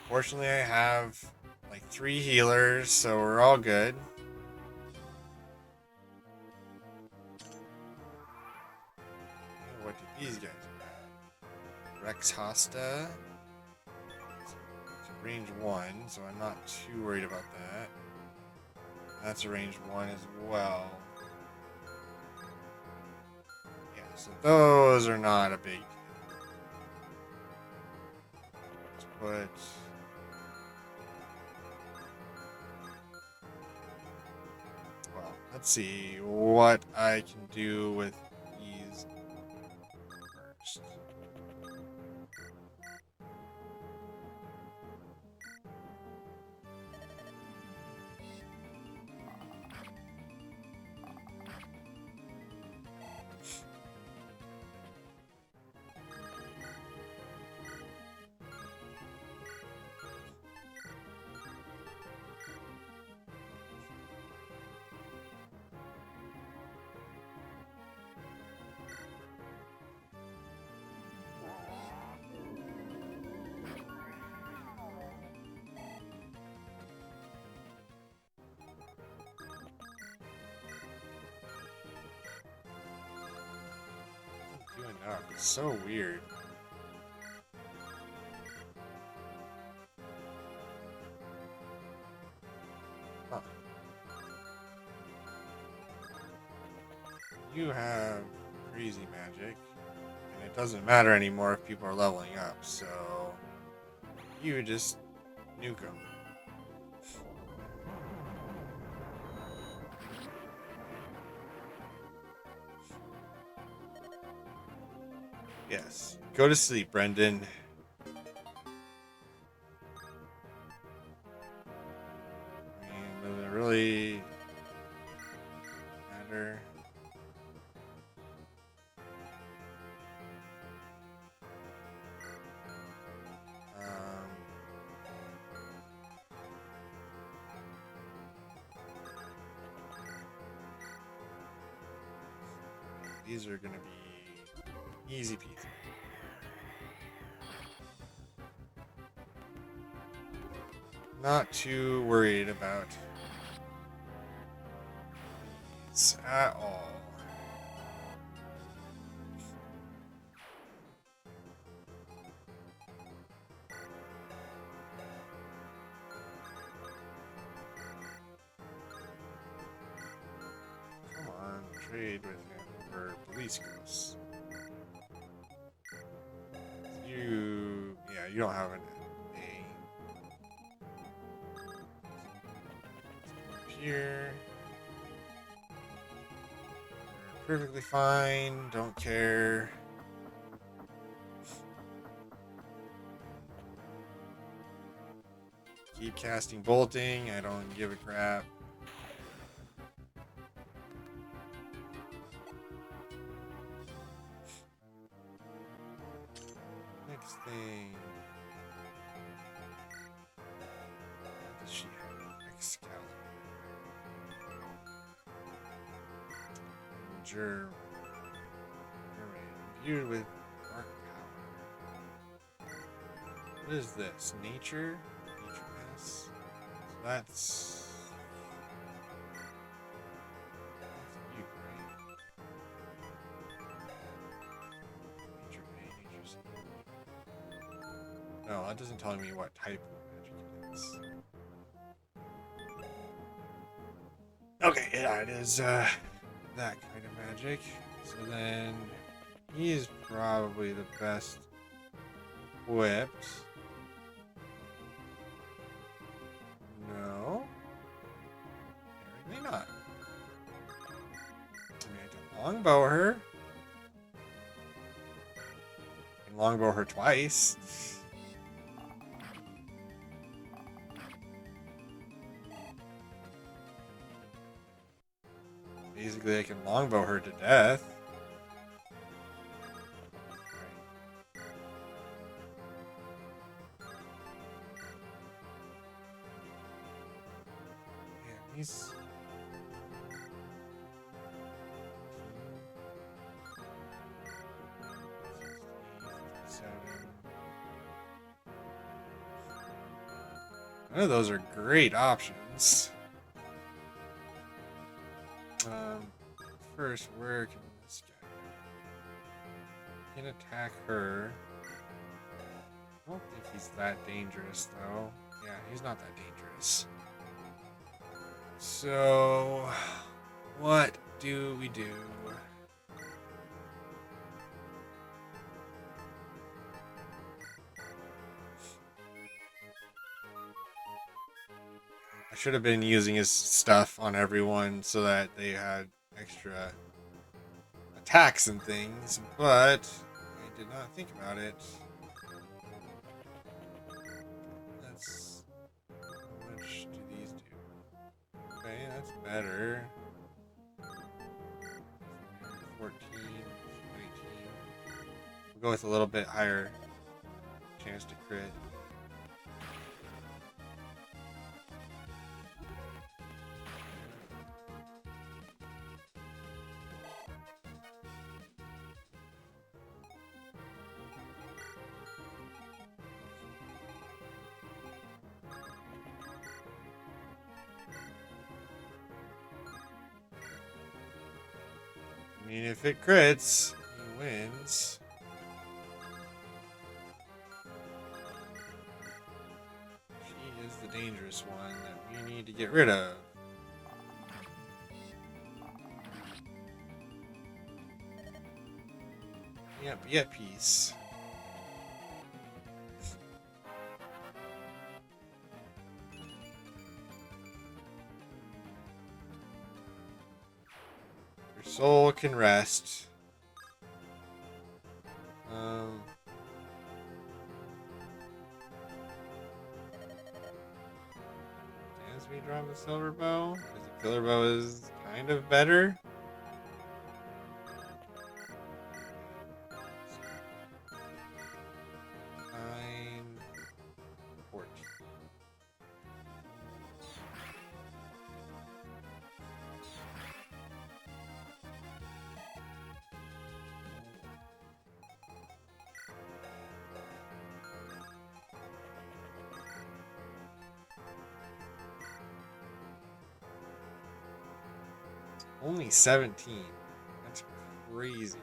Fortunately, I have like 3 healers, so we're all good. What did these guys have? Rex Hosta. It's range 1, so I'm not too worried about that. That's a range 1 as well. Yeah, so those are not a big deal. Let's put... Well, let's see what I can do with these first. Enough. It's so weird. Huh. You have crazy magic, and it doesn't matter anymore if people are leveling up, so you just nuke them. Yes. Go to sleep, Brendan. I mean, does it really matter? These are gonna be easy peasy. Not too worried about these at all. Come on, trade with him for police ghosts. Yeah, you don't have an A. Here. You're perfectly fine, don't care. Keep casting bolting, I don't give a crap. Next thing. What does she have? Excalibur. Imbued with dark power. What is this? Nature? Nature mass? So that's you, right? Nature A, nature C. No, that doesn't tell me what type of magic it is. Okay, yeah, it is that kind of magic. So then he is probably the best equipped. No. Apparently not. I mean, I can longbow her. I can longbow her twice. Basically, I can longbow her to death. He's... None of those are great options. First, where can this guy go? He can attack her. I don't think he's that dangerous, though. Yeah, he's not that dangerous. So, what do we do? I should have been using his stuff on everyone so that they had extra attacks and things, but I did not think about it. That's... How much do these do? Okay, that's better. 14, 18. We'll go with a little bit higher chance to crit. I mean, if it crits, he wins. She is the dangerous one that we need to get rid of. Yep, be at peace. Your soul can rest. As we drop a silver bow, because the killer bow is kind of better. 9, 14. Only 17. That's crazy.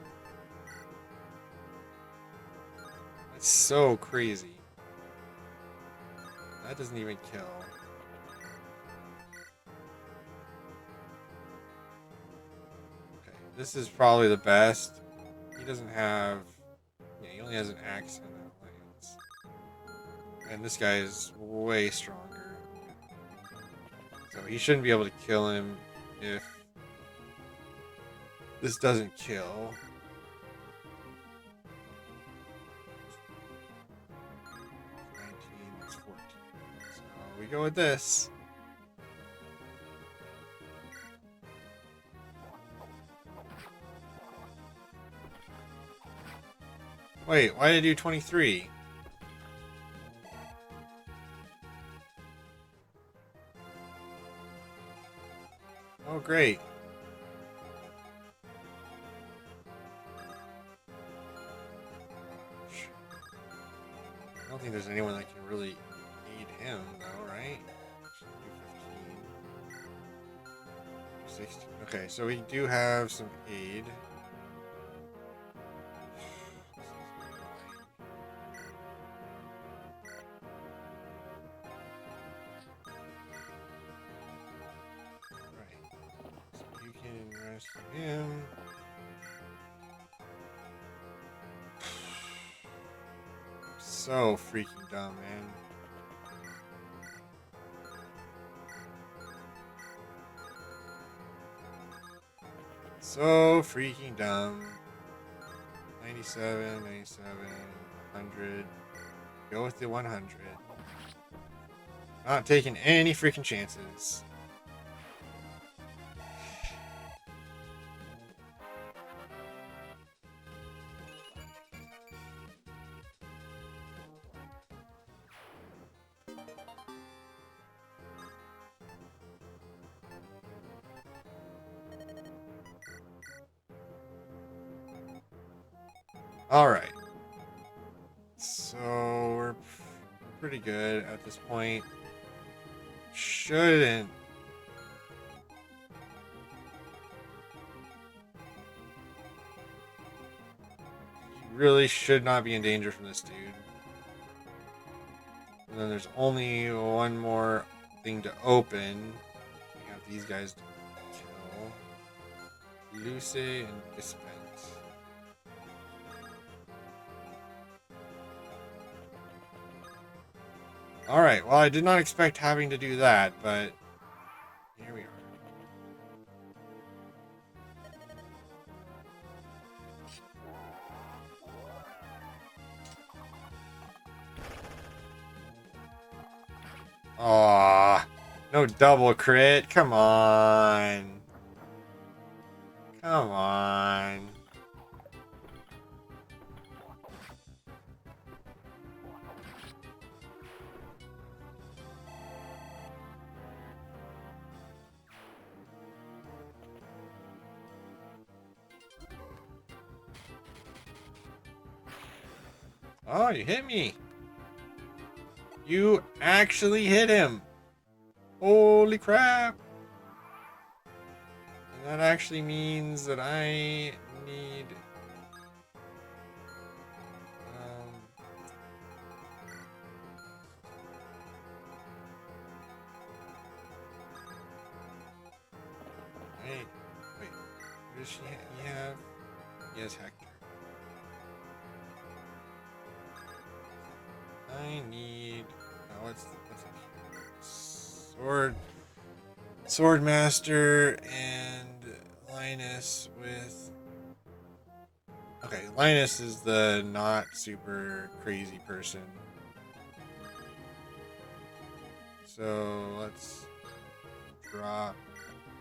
That's so crazy. That doesn't even kill. Okay, this is probably the best. He doesn't have... Yeah, he only has an axe and a lance. And this guy is way stronger. So he shouldn't be able to kill him if this doesn't kill. 19, that's 14. So we go with this. Wait, why did I do 23? Oh, great. I don't think there's anyone that can really aid him, though, right? 15. 16. Okay, so we do have some aid. Right. So you can rescue him. So freaking dumb, man. So freaking dumb. 97, 97, 100. Go with the 100. Not taking any freaking chances. Alright. So we're pretty good at this point. Shouldn't. You really should not be in danger from this dude. And then there's only one more thing to open. We have these guys to kill. Luce and Dispense. Alright, well I did not expect having to do that, but here we are. Aww, no double crit, come on. Come on. Oh, you hit me. You actually hit him. Holy crap. And that actually means that I need... Wait. Who does she have? He has Hector. I need... Oh, what's up here? Swordmaster and Linus with... Okay, Linus is the not super crazy person. So let's drop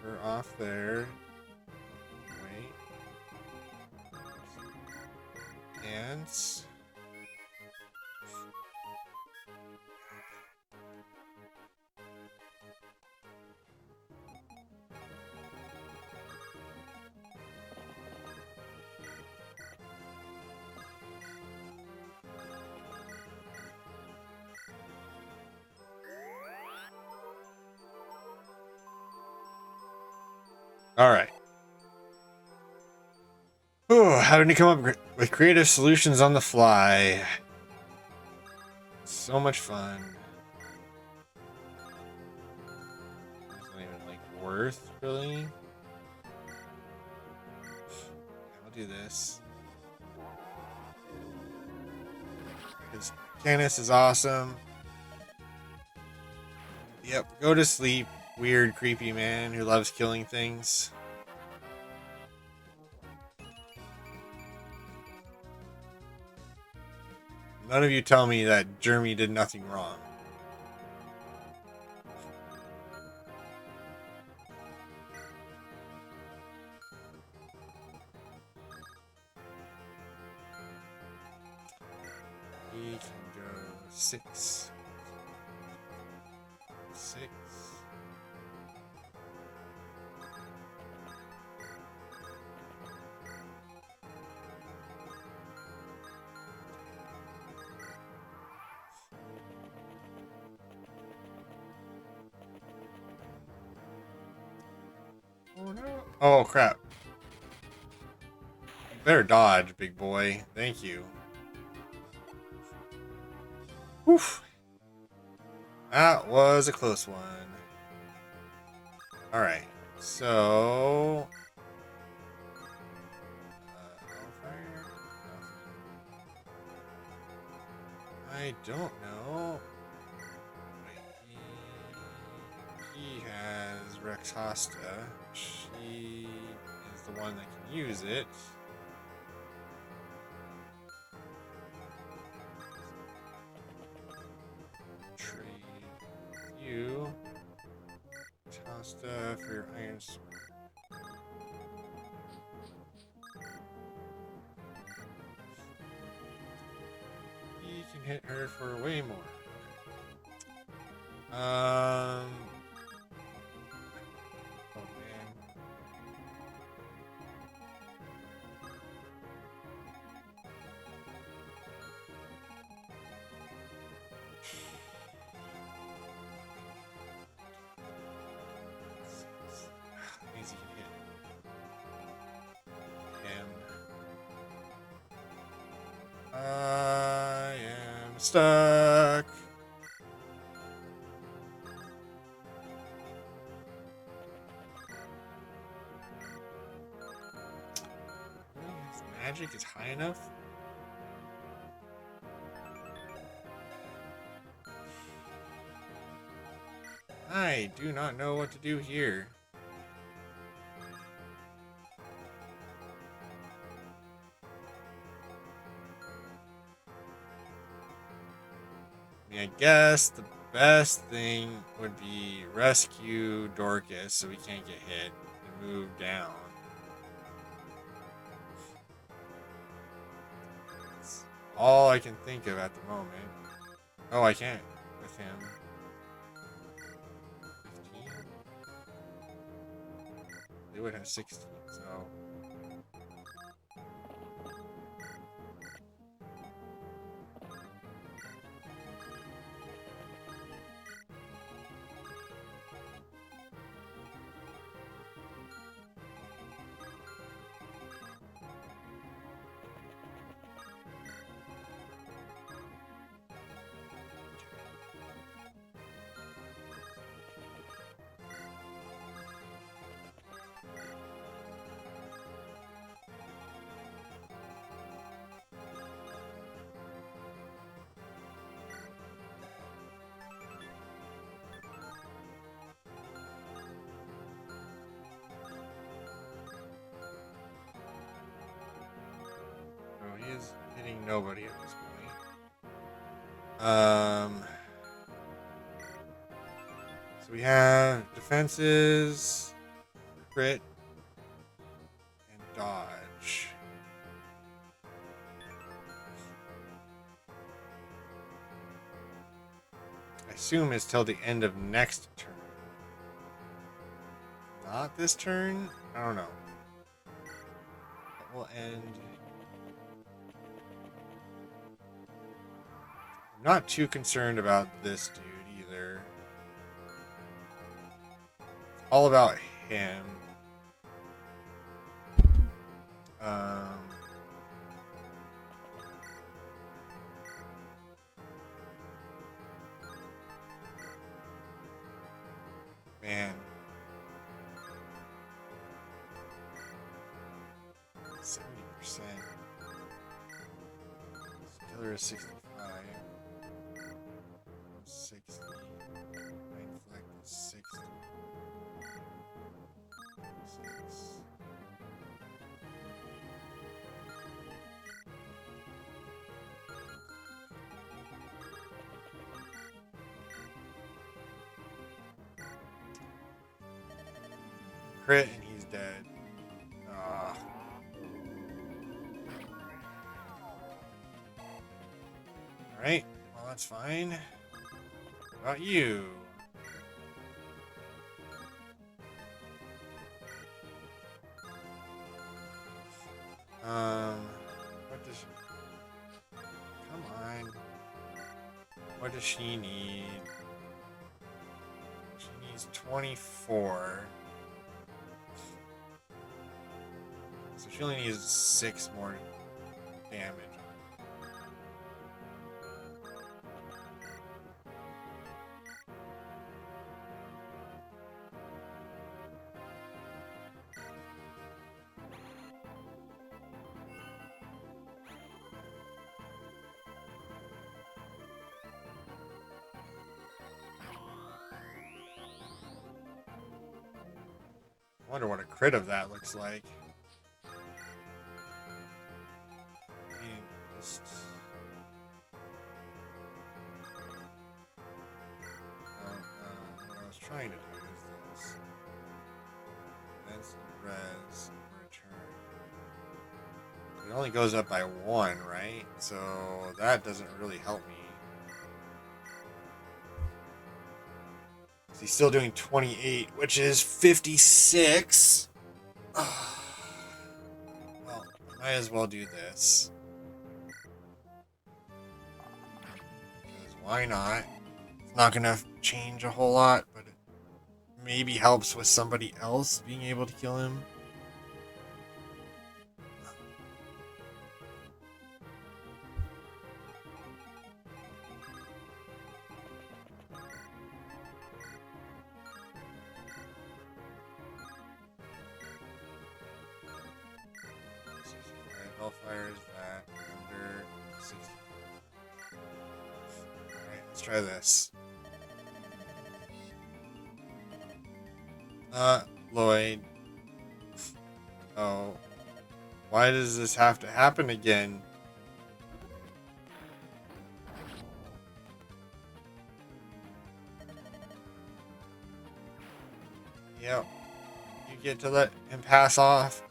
her off there. Wait. Ants. All right. Ooh, having to come up with creative solutions on the fly. So much fun. It's not even like worth really. Yeah, I'll do this. Because Canis is awesome. Yep, go to sleep. Weird, creepy man who loves killing things. None of you tell me that Jeremy did nothing wrong. He can go 6. 6. Oh no. Oh crap. You better dodge, big boy. Thank you. Woof. That was a close one. Alright. So... I don't know. Wait, he has Rex Hosta. She is the one that can use it. Trade you. Hosta for your iron sword. He can hit her for way more. Oh man. I'm stuck. His magic is high enough? I do not know what to do here. I mean, I guess the best thing would be rescue Dorcas so we can't get hit and move down. That's all I can think of at the moment. Oh, I can't with him. 15? They would have 16, so... He is hitting nobody at this point. So we have defenses, crit, and dodge. I assume it's till the end of next turn. Not this turn? I don't know. It will end... I'm not too concerned about this dude either. It's all about him. Man. 70%. Killer is 65. 60. Mind flick is 60. 6. Crit and he's dead. Alright, well that's fine. What about you? What does she... Come on. What does she need? She needs 24. So she only needs 6 more damage. I wonder what a crit of that looks like. I mean, just... what I was trying to do is this. Advanced res return. It only goes up by 1, right? So that doesn't really help me. He's still doing 28, which is 56. Well, might as well do this. Because why not? It's not going to change a whole lot, but it maybe helps with somebody else being able to kill him. Hellfire is that under 60. Alright, let's try this. Lloyd. Oh. Why does this have to happen again? Yep. You get to let him pass off.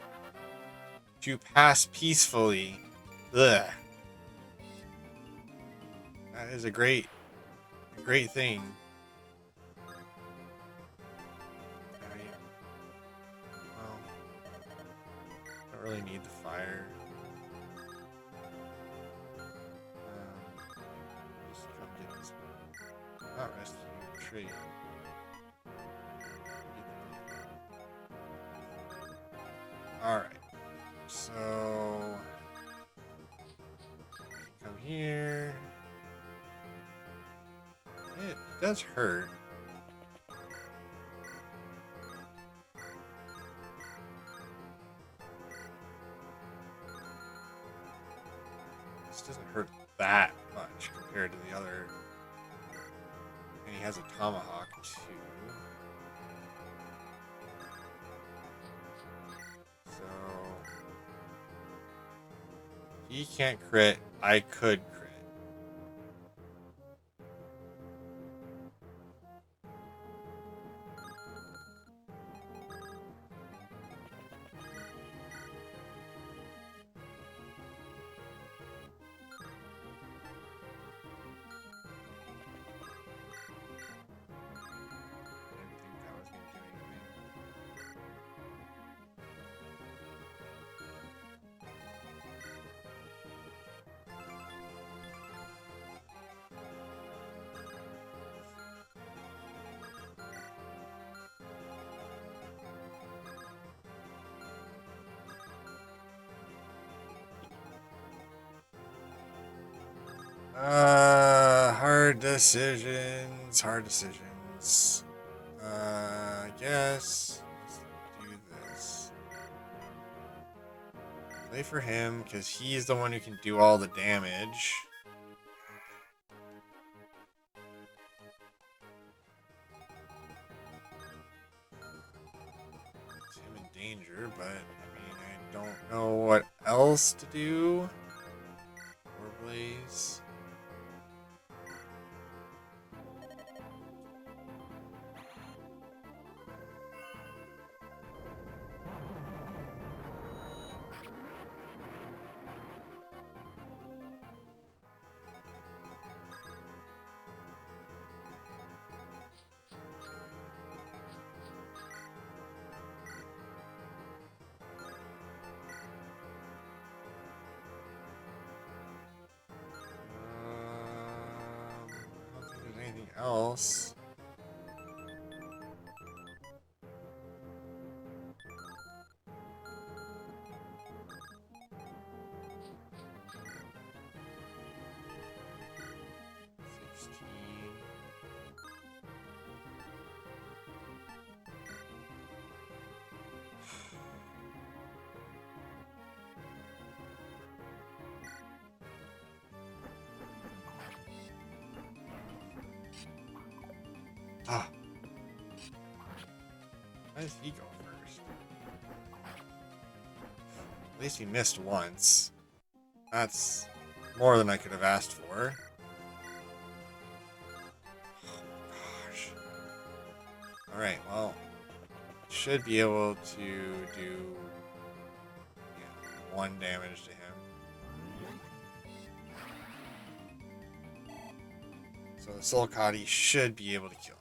To pass peacefully. Ugh. That is a great thing. Well, don't really need the fire. Just come get this. Not rescue, trade. Alright. So come here. It does hurt. This doesn't hurt that much compared to the other. And he has a tomahawk too. So he can't crit. I could crit. Hard decisions. I guess let's do this. Play for him, because he's the one who can do all the damage. It's him in danger, but I mean, I don't know what else to do. Blaze. I don't think there's anything else. Ah. Why does he go first? At least he missed once. That's more than I could have asked for. Oh, gosh. Alright, well, should be able to do 1 damage to him. So the Sulcati should be able to kill him.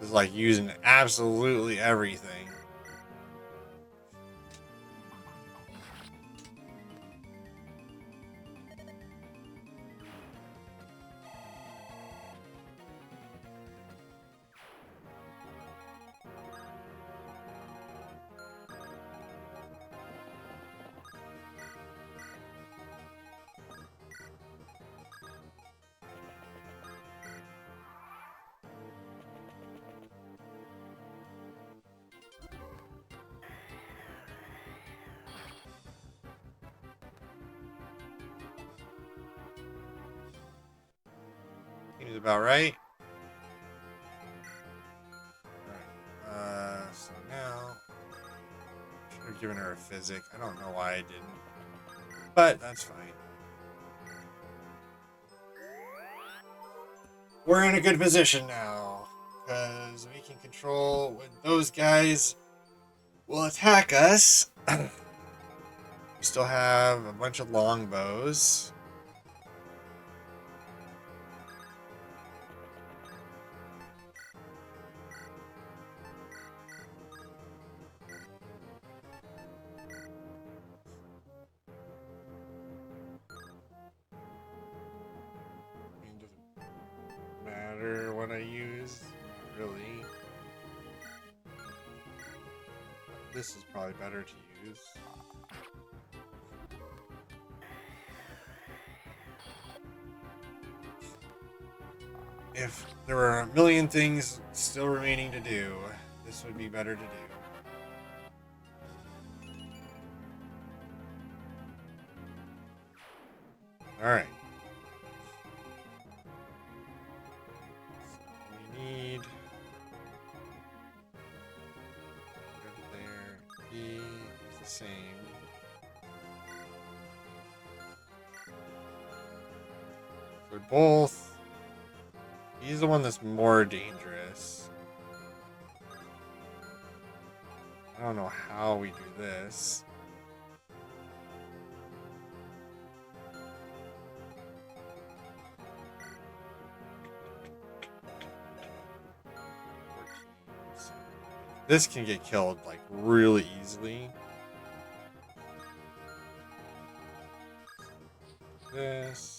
It's like using absolutely everything. Seems about right. Alright. So now should have given her a physic. I don't know why I didn't. But that's fine. We're in a good position now. Because we can control when those guys will attack us. We still have a bunch of longbows. Matter what I use, not really. This is probably better to use. If there were a million things still remaining to do, this would be better to do. Alright. We need... Go to there. E is the same. So both... He's the one that's more dangerous. I don't know how we do this. This can get killed like really easily. This.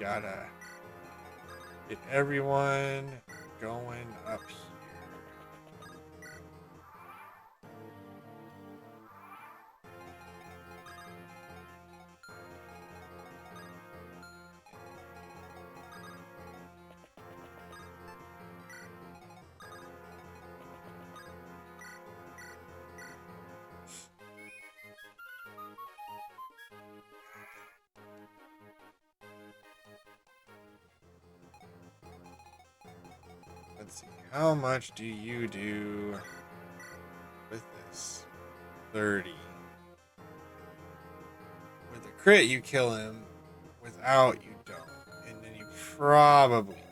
Gotta get everyone going up here. Let's see, how much do you do with this? 30. With a crit, you kill him. Without, you don't. And then you probably die.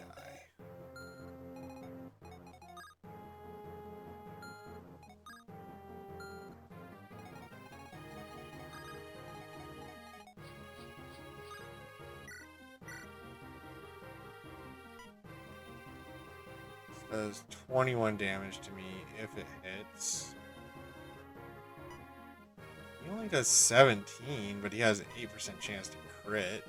Does 21 damage to me if it hits. He only does 17, but he has an 8% chance to crit.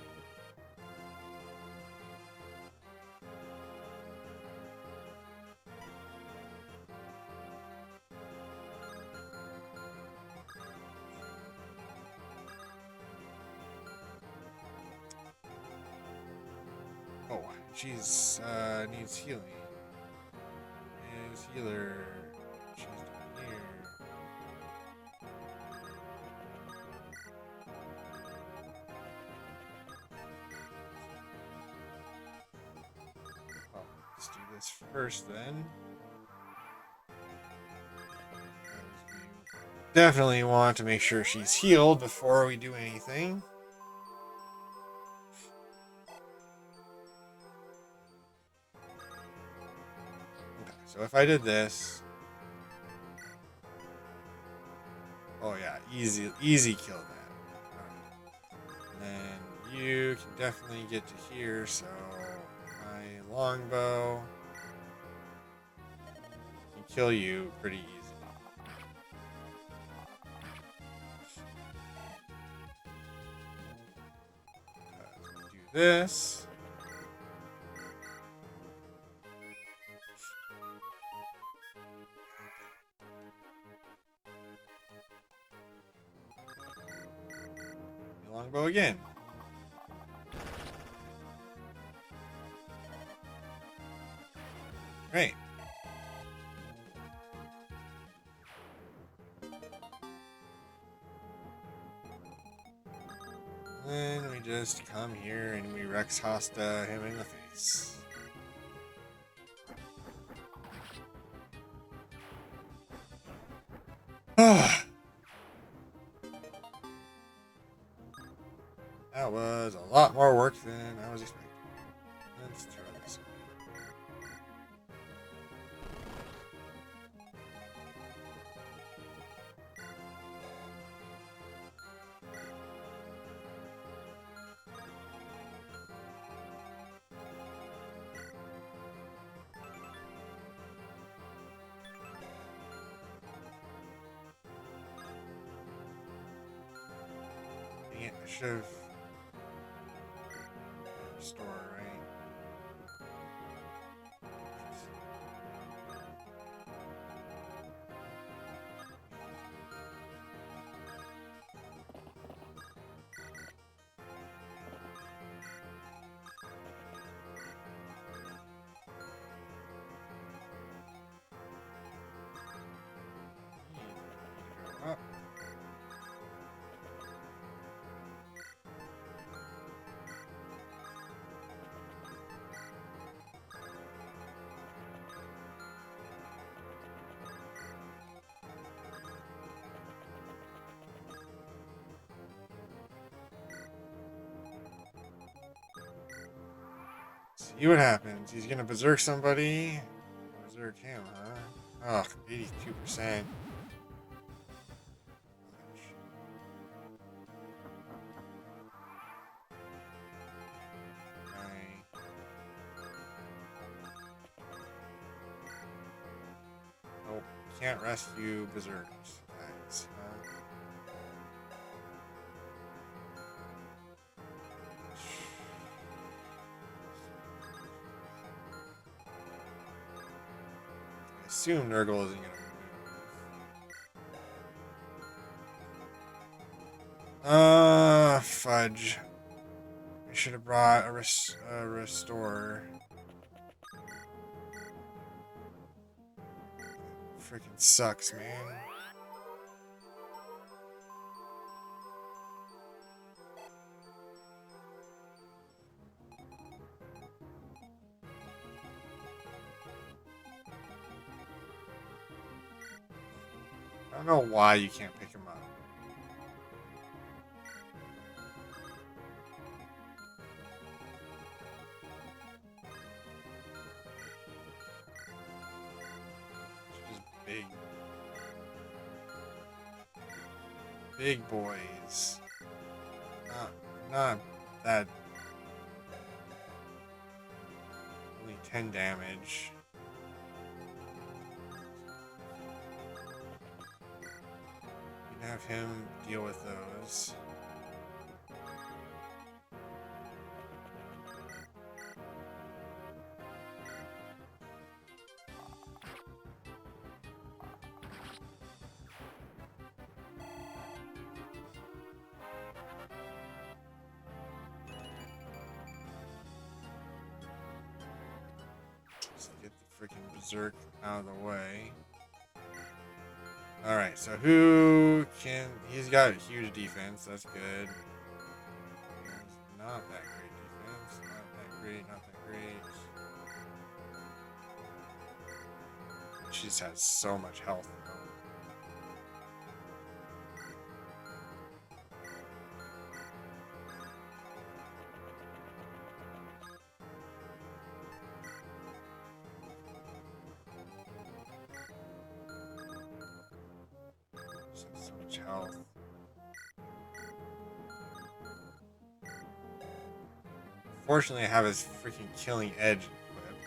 Oh, she's needs healing. Healer. She's down here. Oh, let's do this first then. Definitely want to make sure she's healed before we do anything. So if I did this, oh yeah, easy kill that. Right. And then you can definitely get to here, so my longbow can kill you pretty easy. Do this. longbow again. Great. Then we just come here and we Rex Hosta him in the face. That was a lot more work than I was expecting. Let's throw this away. Dang it, I should have restore, right? Oh. See what happens. He's gonna berserk somebody. Berserk him, huh? Oh, 82%. Nope, can't rescue berserkers. Nice, huh? I assume Nurgle isn't gonna move. Fudge. I should have brought a restorer. Freaking sucks, man. I don't know why you can't pick him up. Just big boys. Not that. Only 10 damage. You can have him deal with those. Just get the freaking berserk out of the way. Alright, so who can... He's got huge defense, that's good. Not that great defense, not that great, not that great. She just has so much health, though. So much health. Fortunately, I have his freaking killing edge equipped.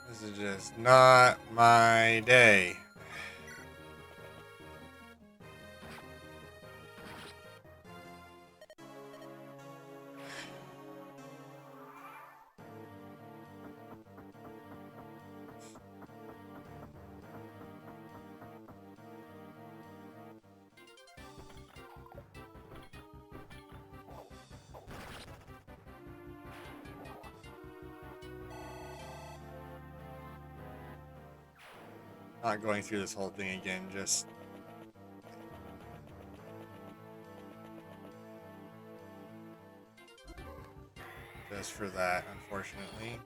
This is just not my day. Not going through this whole thing again, just for that, unfortunately.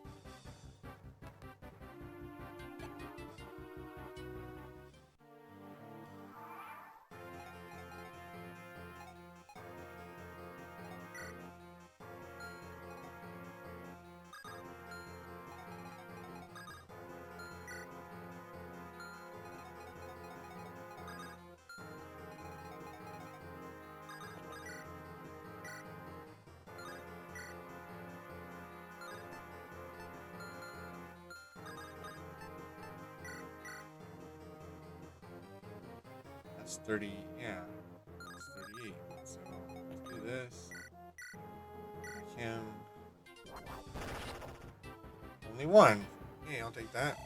That's 30, yeah, it's 38. So let's do this. Make him only one. Hey, I'll take that.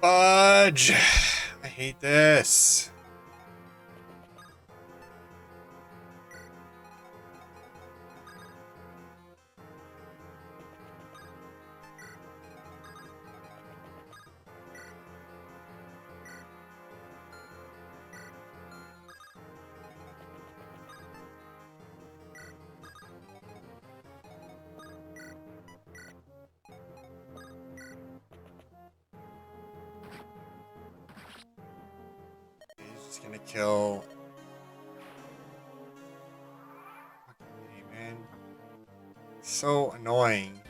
Fudge! I hate this. He's just gonna kill. Hey, man. So annoying.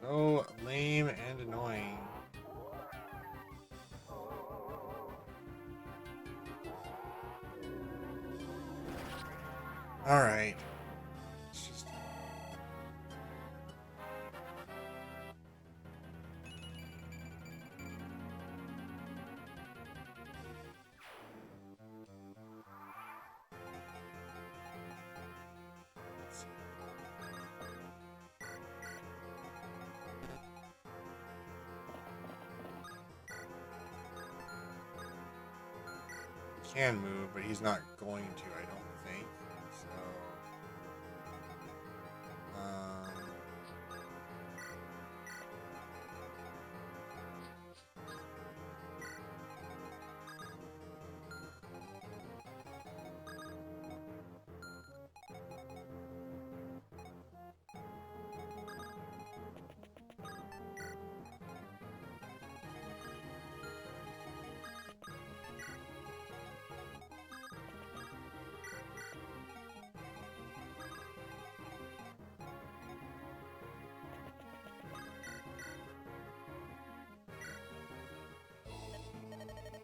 So lame and annoying. All right. Let's just... He can move, but he's not going to, I don't think. So,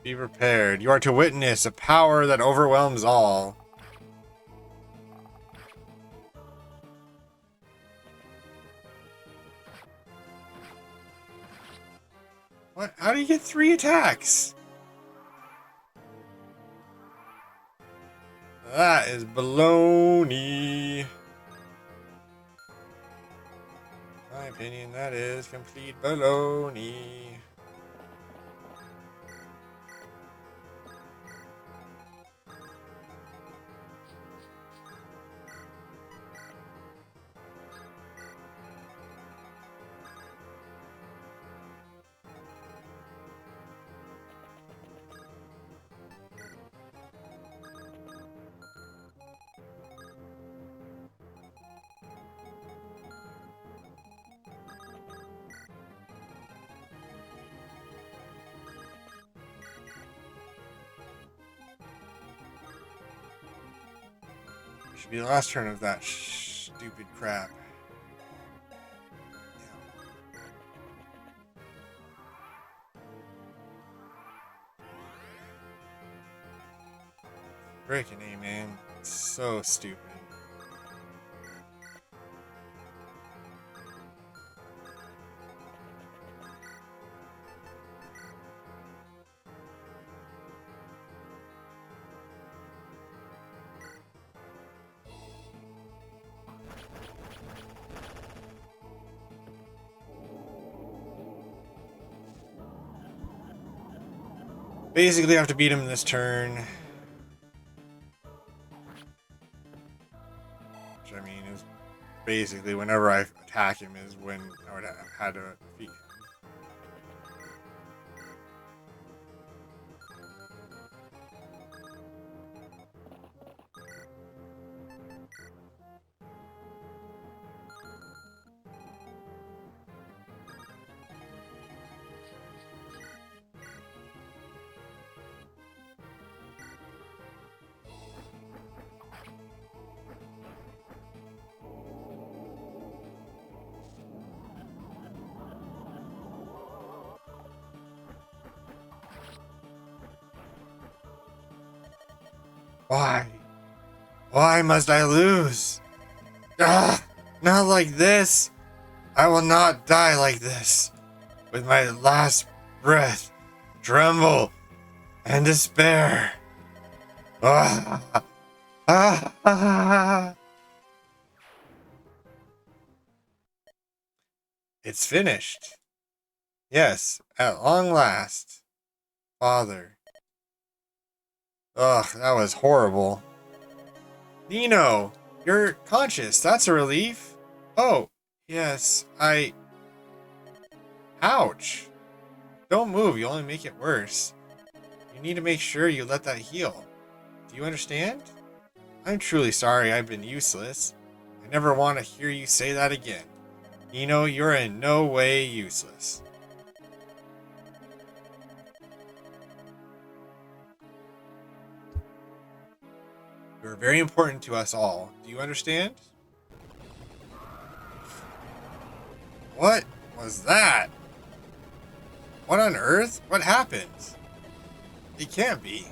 be prepared. You are to witness a power that overwhelms all. What? How do you get 3 attacks? That is baloney. In my opinion, that is complete baloney. Should be the last turn of that stupid crap. Freaking A, man. It's so stupid. Basically, I have to beat him this turn. Which, I mean, is basically whenever I attack him is when I would have had to defeat him. Why? Why must I lose? Ah, not like this. I will not die like this. With my last breath, tremble and despair. Ah, ah, ah. It's finished. Yes, at long last. Father. Ugh, that was horrible. Nino, you're conscious. That's a relief. Oh, yes, Ouch. Don't move, you only make it worse. You need to make sure you let that heal. Do you understand? I'm truly sorry I've been useless. I never want to hear you say that again. Nino, you're in no way useless. You're very important to us all. Do you understand? What was that? What on earth? What happened? It can't be.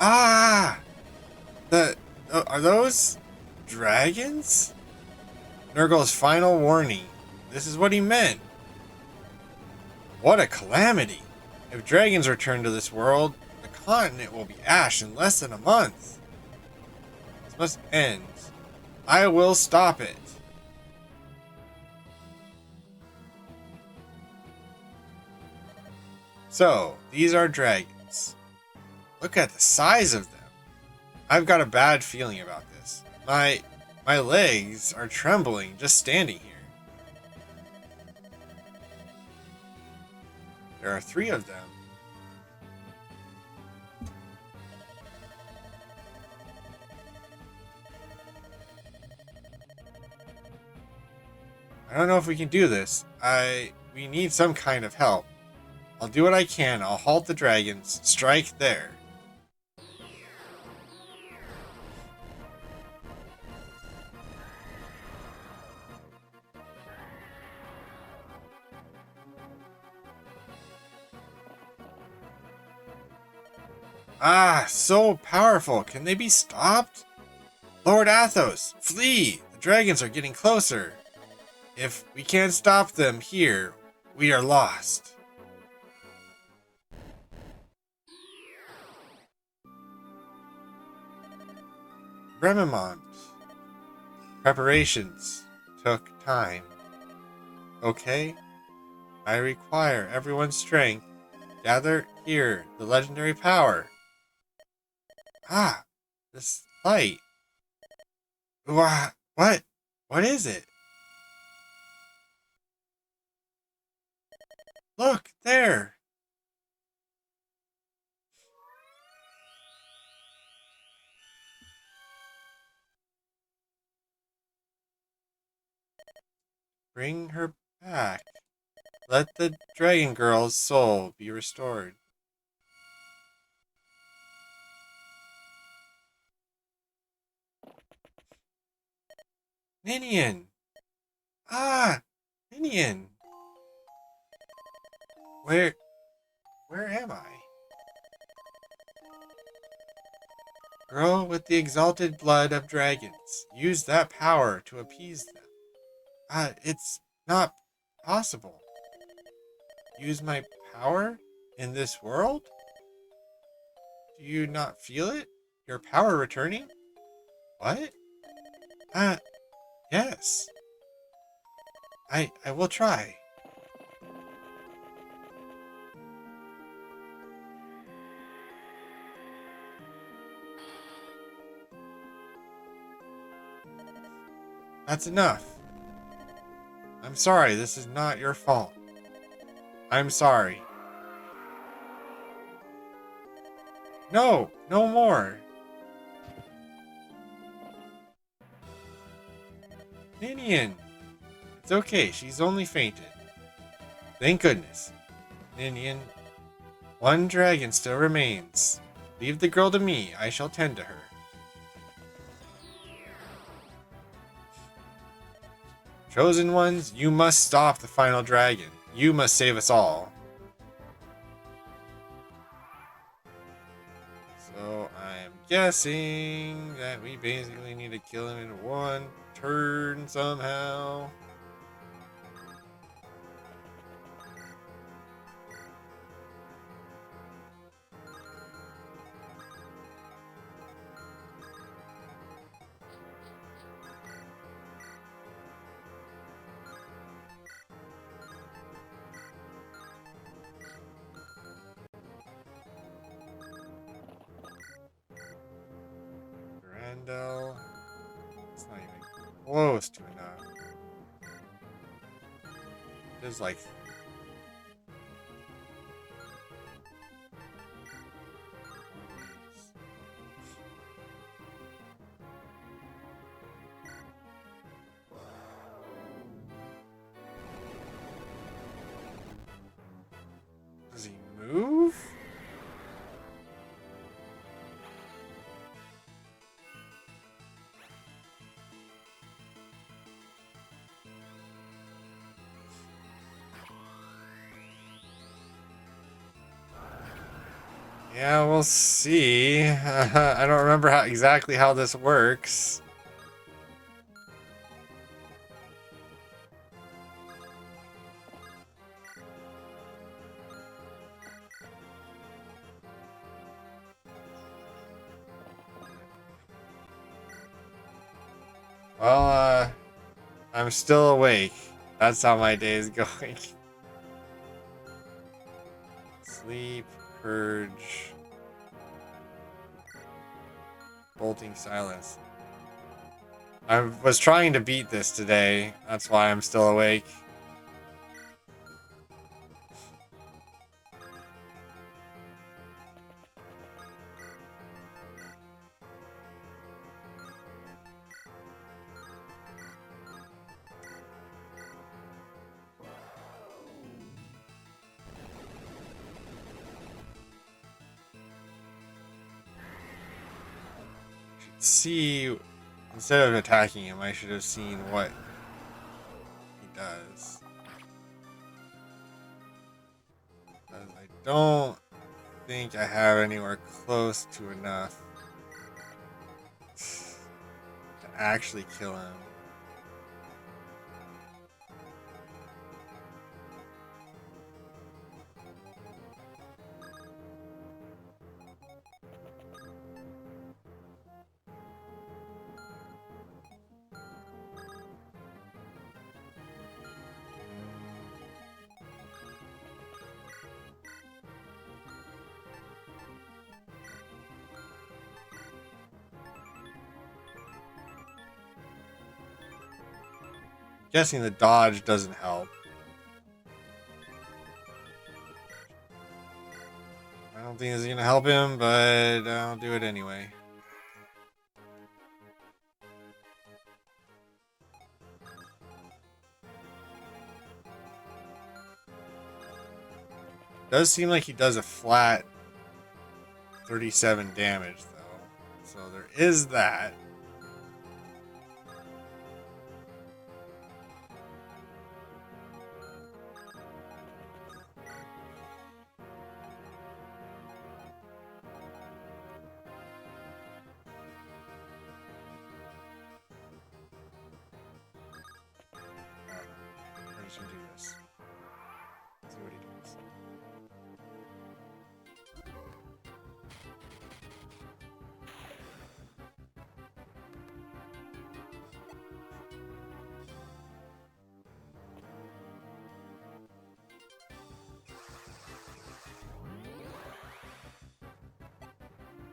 Ah! Are those dragons? Nurgle's final warning. This is what he meant. What a calamity. If dragons return to this world, the continent will be ash in less than a month. This must end. I will stop it. So, these are dragons. Look at the size of them. I've got a bad feeling about this. My legs are trembling just standing here. There are 3 of them. I don't know if we can do this. We need some kind of help. I'll do what I can. I'll halt the dragons. Strike there. Ah, so powerful. Can they be stopped? Lord Athos, flee! The dragons are getting closer. If we can't stop them here, we are lost. Rememont. Preparations took time. Okay? I require everyone's strength. Gather here, the legendary power. Ah, this light. What? What is it? Look, there! Bring her back. Let the dragon girl's soul be restored. Ninian! Ah! Ninian! Where am I? Girl with the exalted blood of dragons. Use that power to appease them. It's not possible. Use my power in this world? Do you not feel it? Your power returning? What? Uh, yes. I will try. That's enough. I'm sorry, this is not your fault. I'm sorry. No, no more. Ninian. It's okay, she's only fainted. Thank goodness. Ninian, one dragon still remains. Leave the girl to me, I shall tend to her. Chosen ones, you must stop the final dragon. You must save us all. So I'm guessing that we basically need to kill him in one turn somehow. Randall. It's not even close to enough. There's like does he move? Yeah, we'll see. I don't remember exactly how this works. Well, I'm still awake. That's how my day is going. Sleep, purge, bolting silence. I was trying to beat this today. That's why I'm still awake. See, instead of attacking him, I should have seen what he does. I don't think I have anywhere close to enough to actually kill him. Guessing the dodge doesn't help. I don't think it's gonna help him, but I'll do it anyway. Does seem like he does a flat 37 damage though. So there is that. We're just gonna do this. See what he does.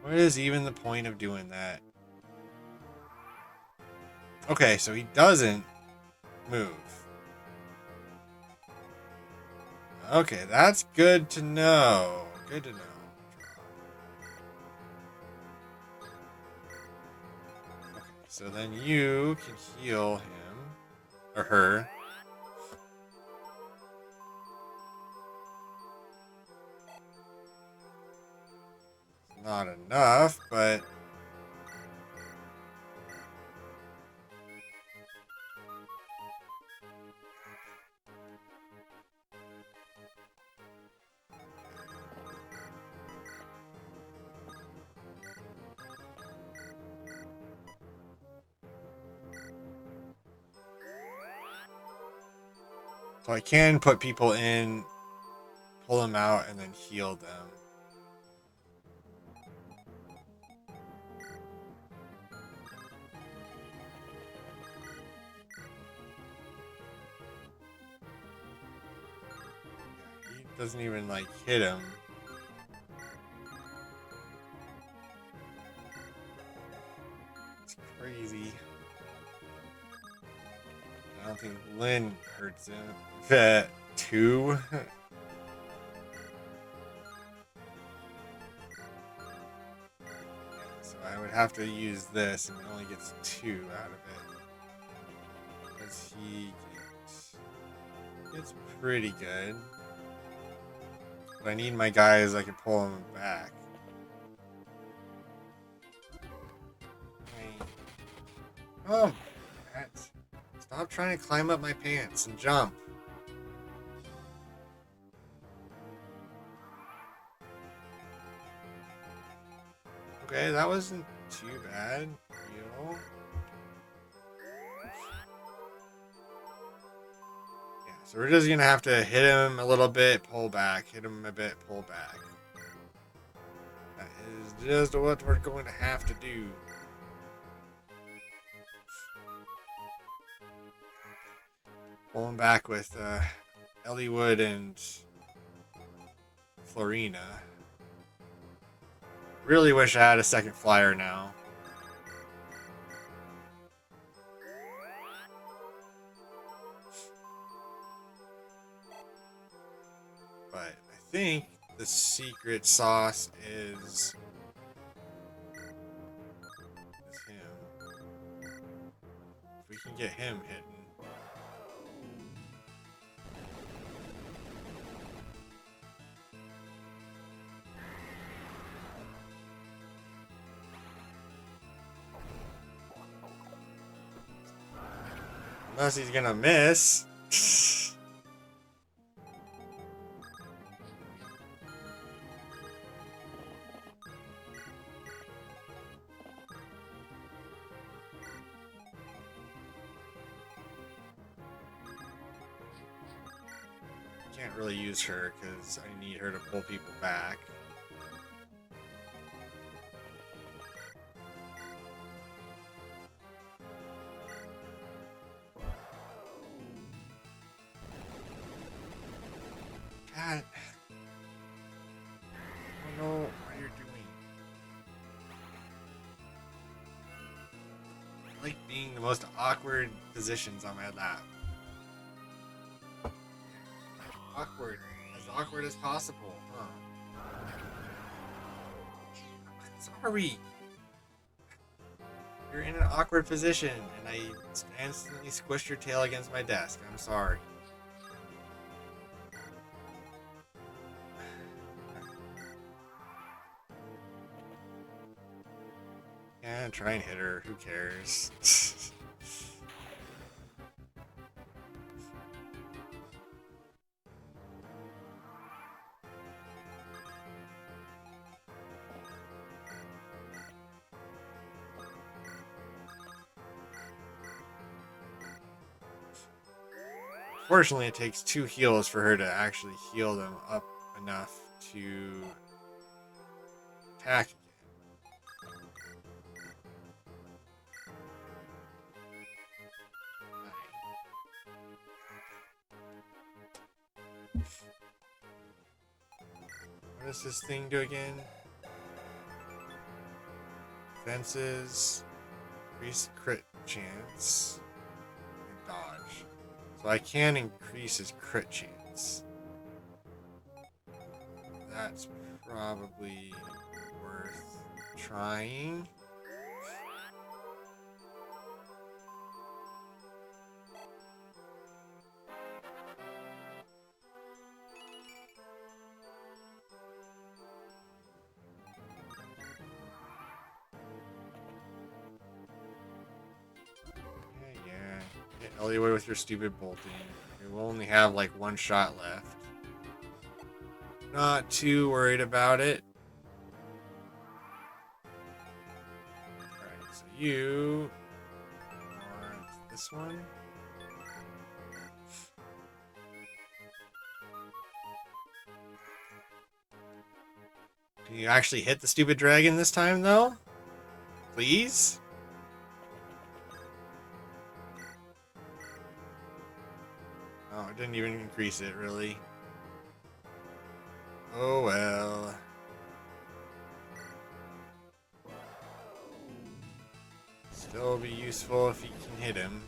What is even the point of doing that? Okay, so he doesn't move. Okay, that's good to know. Good to know. Okay, so then you can heal him. Or her. Not enough, but... So I can put people in, pull them out, and then heal them. He doesn't even, like, hit him. It's crazy. I don't think Lynn hurts him. Vet 2. So I would have to use this, and it only gets 2 out of it. Because he gets pretty good. But I need my guys I can pull him back. Oh, Matt. Stop trying to climb up my pants and jump. Okay, that wasn't too bad, you know? Yeah, so we're just gonna have to hit him a little bit, pull back, hit him a bit, pull back. That is just what we're going to have to do. Pull him back with Elliewood and Florina. Really wish I had a second flyer now. But I think the secret sauce is him. If we can get him hidden. Unless he's gonna miss. can't really use her because I need her to pull people back. God. I don't know what you're doing. I like being the most awkward positions on my lap. Awkward. As awkward as possible, huh? Sorry. You're in an awkward position, and I instantly squished your tail against my desk. I'm sorry. Yeah, try and hit her. Who cares? Fortunately, it takes 2 heals for her to actually heal them up enough to attack again. What does this thing do again? Fences, increase crit chance, and dodge. So I can increase his crit chance. That's probably worth trying. Yeah. Get Ellie away with your stupid bolting. We will only have like 1 shot left. Not too worried about it. Alright, so you want this one? Can you actually hit the stupid dragon this time, though? Please? Oh, it didn't even increase it, really. Oh well. Still be useful if you can hit him.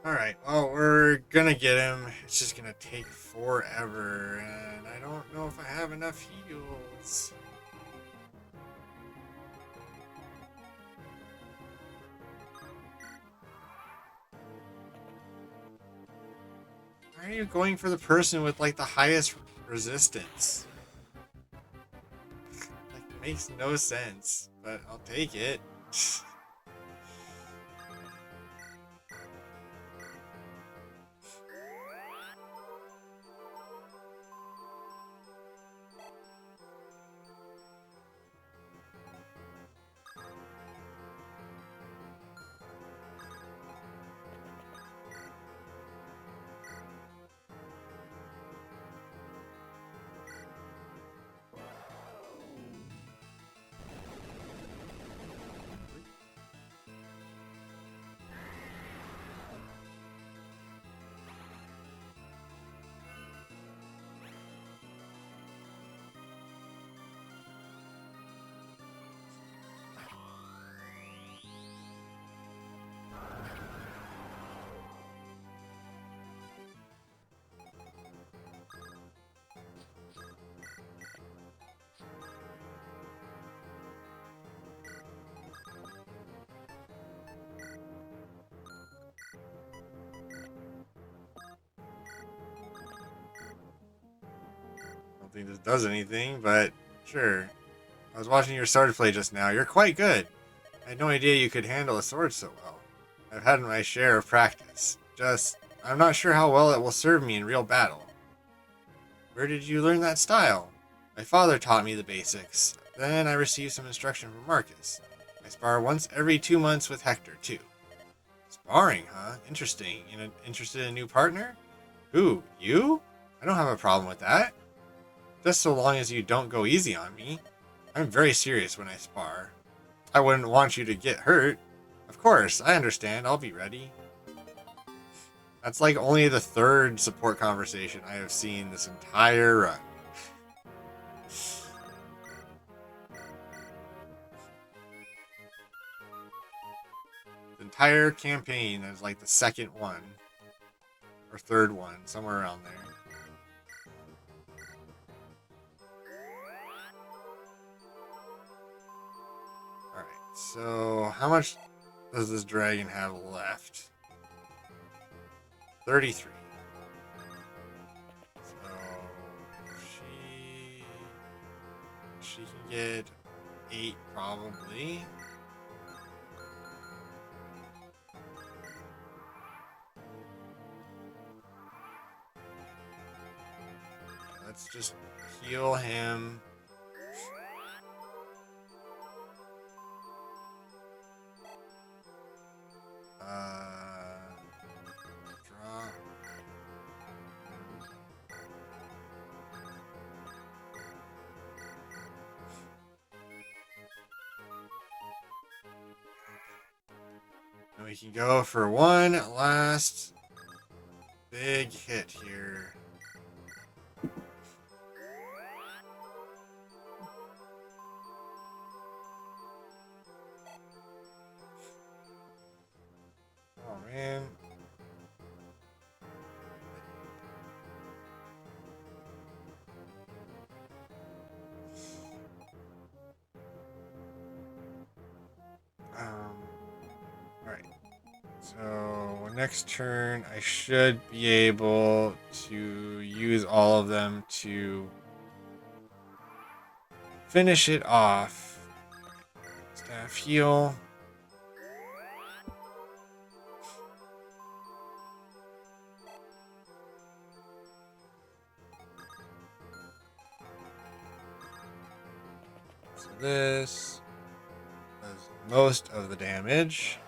Alright, well, we're gonna get him. It's just gonna take forever, and I don't know if I have enough heals. Why are you going for the person with, like, the highest resistance? Like, it makes no sense, but I'll take it. don't think this does anything, but sure. I was watching your sword play just now. You're quite good. I had no idea you could handle a sword so well. I've had my share of practice. I'm not sure how well it will serve me in real battle. Where did you learn that style? My father taught me the basics. Then I received some instruction from Marcus. I spar once every 2 months with Hector, too. Sparring, huh? Interesting. Interested in a new partner? Who, you? I don't have a problem with that. Just so long as you don't go easy on me. I'm very serious when I spar. I wouldn't want you to get hurt. Of course, I understand. I'll be ready. That's like only the third support conversation I have seen this entire run. The entire campaign is like the second one. Or third one, somewhere around there. Alright, so how much does this dragon have left? 33. So she can get 8 probably. Let's just heal him. Drop. And we can go for one last big hit here. Oh man. Alright. So next turn I should be able to use all of them to finish it off. Staff heal. So this does most of the damage.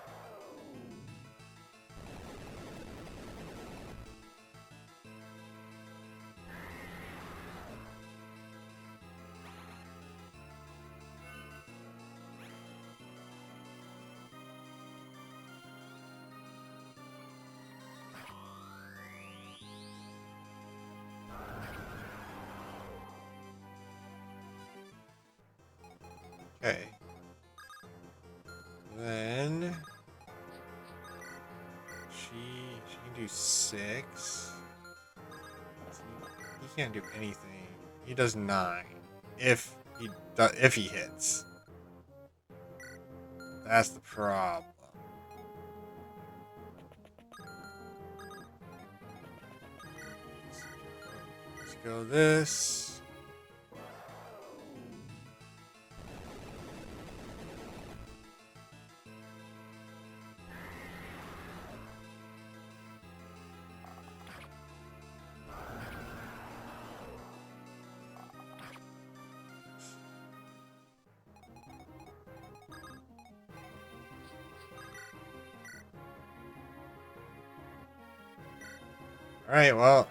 Okay. Then she can do 6. He can't do anything. He does 9. If he hits. That's the problem. Let's go this. Alright, well,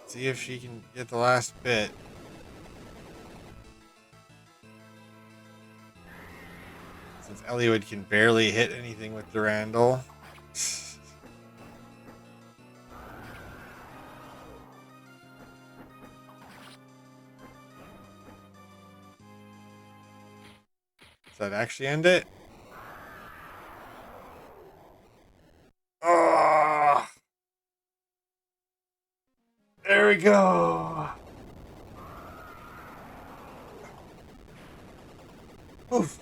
see if she can get the last bit. Since Eliud can barely hit anything with Durandal. Does that actually end it? Oh! There we go! Oof.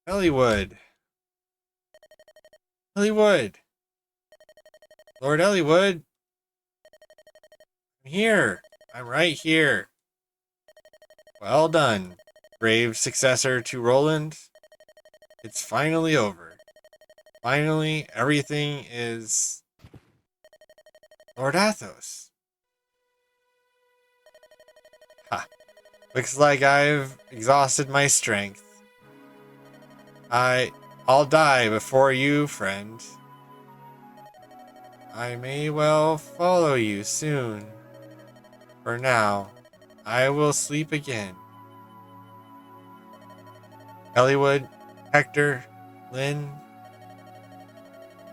Hollywood. Hollywood. Lord Elliowood, I'm here. I'm right here. Well done, brave successor to Roland. It's finally over. Finally, everything is... Lord Athos. Ha. Looks like I've exhausted my strength. I'll die before you, friend. I may well follow you soon. For now, I will sleep again. Elliowood, Hector, Lynn,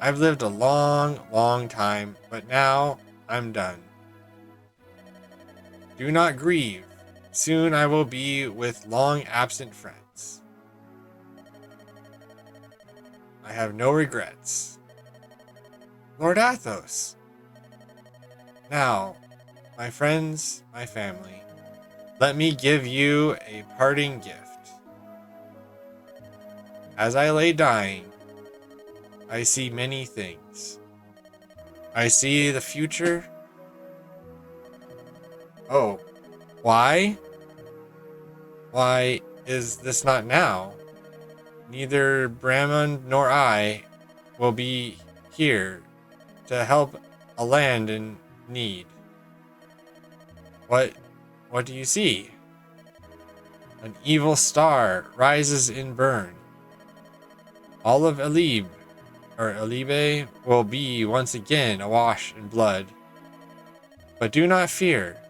I've lived a long, long time, but now I'm done. Do not grieve. Soon I will be with long absent friends. I have no regrets. Lord Athos. Now, my friends, my family, let me give you a parting gift. As I lay dying, I see many things. I see the future. Oh, why? Why is this not now? Neither Bramon nor I will be here to help a land in need. What do you see? An evil star rises and burns. All of Elibe will be once again awash in blood. But do not fear.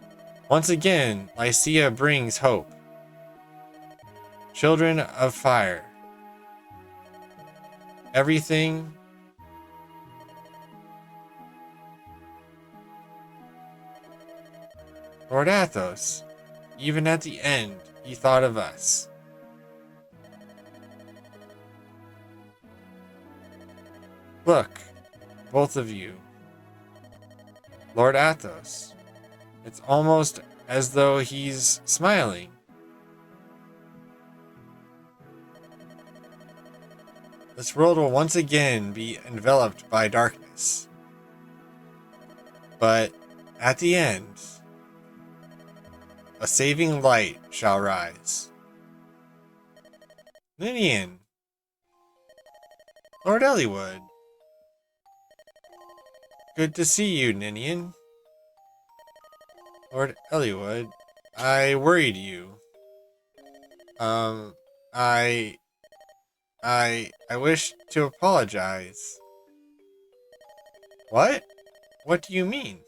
Once again, Lycia brings hope. Children of fire. Everything Lord Athos, even at the end, he thought of us. Look, both of you. Lord Athos. It's almost as though he's smiling. This world will once again be enveloped by darkness. But at the end, a saving light shall rise. Ninian. Lord Elliowood. Good to see you, Ninian. Lord Elliowood, I worried you. I wish to apologize. What? What do you mean?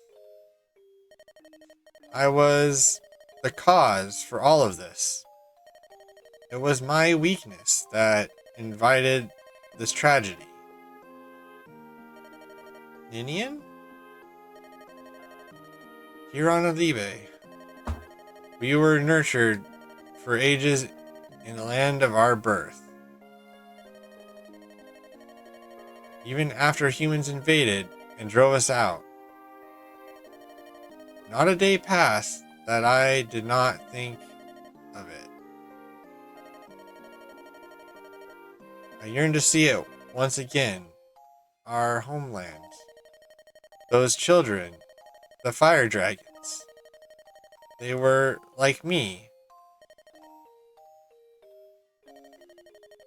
I was the cause for all of this. It was my weakness that invited this tragedy. Ninian? Here on Elibe, we were nurtured for ages in the land of our birth. Even after humans invaded and drove us out, not a day passed that I did not think of it. I yearned to see it once again, our homeland. Those children, the fire dragons, they were like me.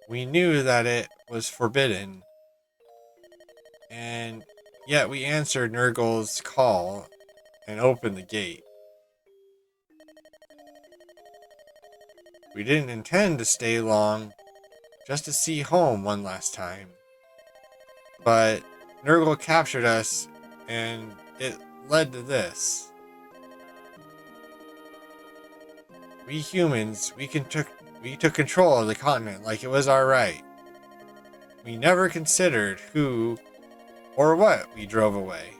We knew that it was forbidden, and yet we answered Nurgle's call and opened the gate. We didn't intend to stay long, just to see home one last time. But Nurgle captured us, and it led to this. We humans, we took control of the continent like it was our right. We never considered who or what we drove away.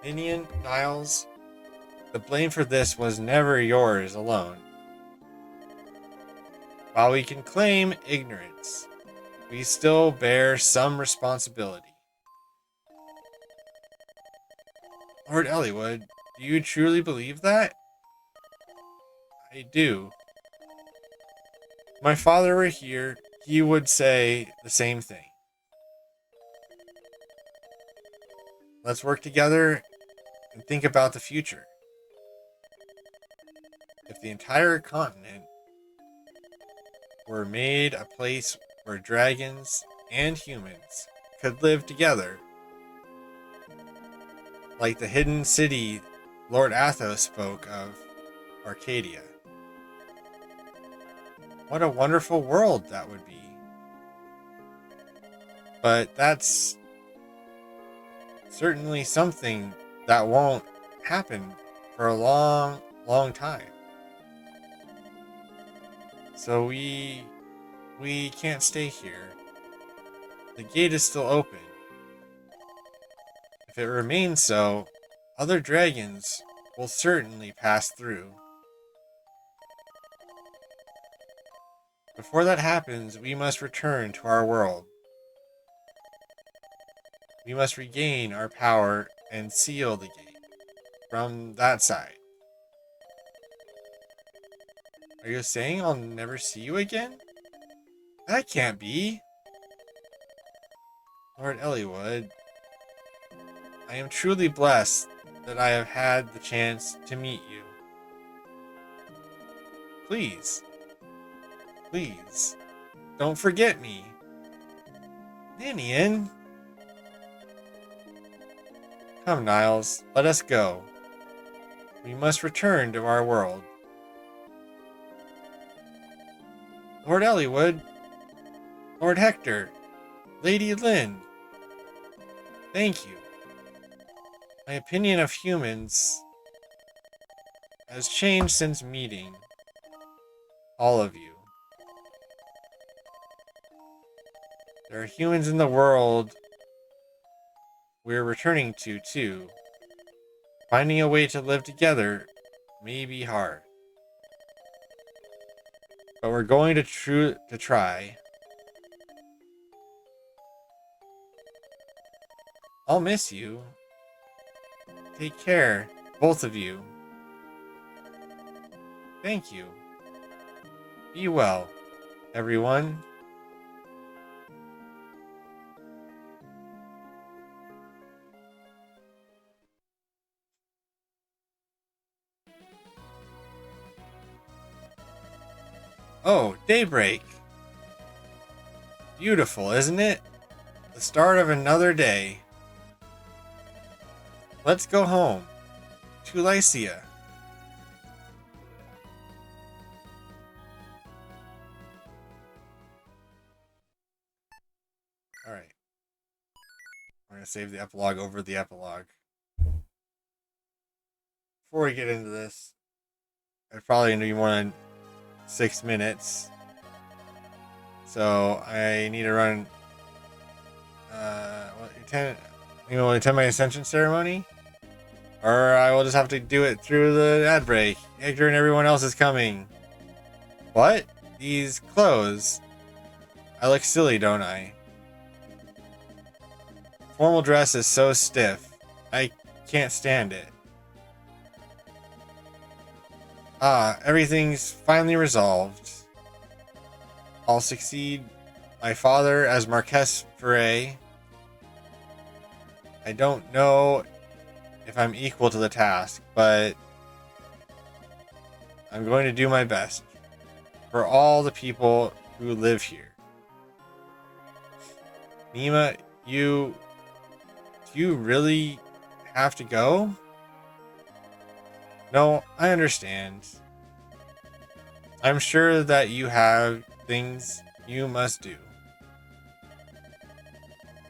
Ninian, Niles, the blame for this was never yours alone. While we can claim ignorance, we still bear some responsibility. Lord Elliowood, do you truly believe that? I do. If my father were here, he would say the same thing. Let's work together and think about the future. If the entire continent were made a place where dragons and humans could live together, like the hidden city Lord Athos spoke of, Arcadia. What a wonderful world that would be. But that's certainly something that won't happen for a long, long time. So we can't stay here. The gate is still open. If it remains so, other dragons will certainly pass through. Before that happens, we must return to our world. We must regain our power and seal the gate from that side. Are you saying I'll never see you again? That can't be. Lord Elliowood, I am truly blessed that I have had the chance to meet you. Please, don't forget me. Ninian. Come, Niles, let us go. We must return to our world. Lord Elliowood, Lord Hector, Lady Lynn, thank you. My opinion of humans has changed since meeting all of you. There are humans in the world we're returning to, too. Finding a way to live together may be hard. But we're going to try. I'll miss you. Take care, both of you. Thank you. Be well, everyone. Oh, daybreak. Beautiful, isn't it? The start of another day. Let's go home. To Lycia. Alright. We're going to save the epilogue over the epilogue. Before we get into this, I probably need more than 6 minutes. So I need to run attend my ascension ceremony? Or I will just have to do it through the ad break. Hector and everyone else is coming. What? These clothes. I look silly, don't I? Formal dress is so stiff. I can't stand it. Everything's finally resolved. I'll succeed my father as Marquess Ferre. I don't know if I'm equal to the task, but I'm going to do my best for all the people who live here. Nima, do you really have to go? No, I understand. I'm sure that you have things you must do.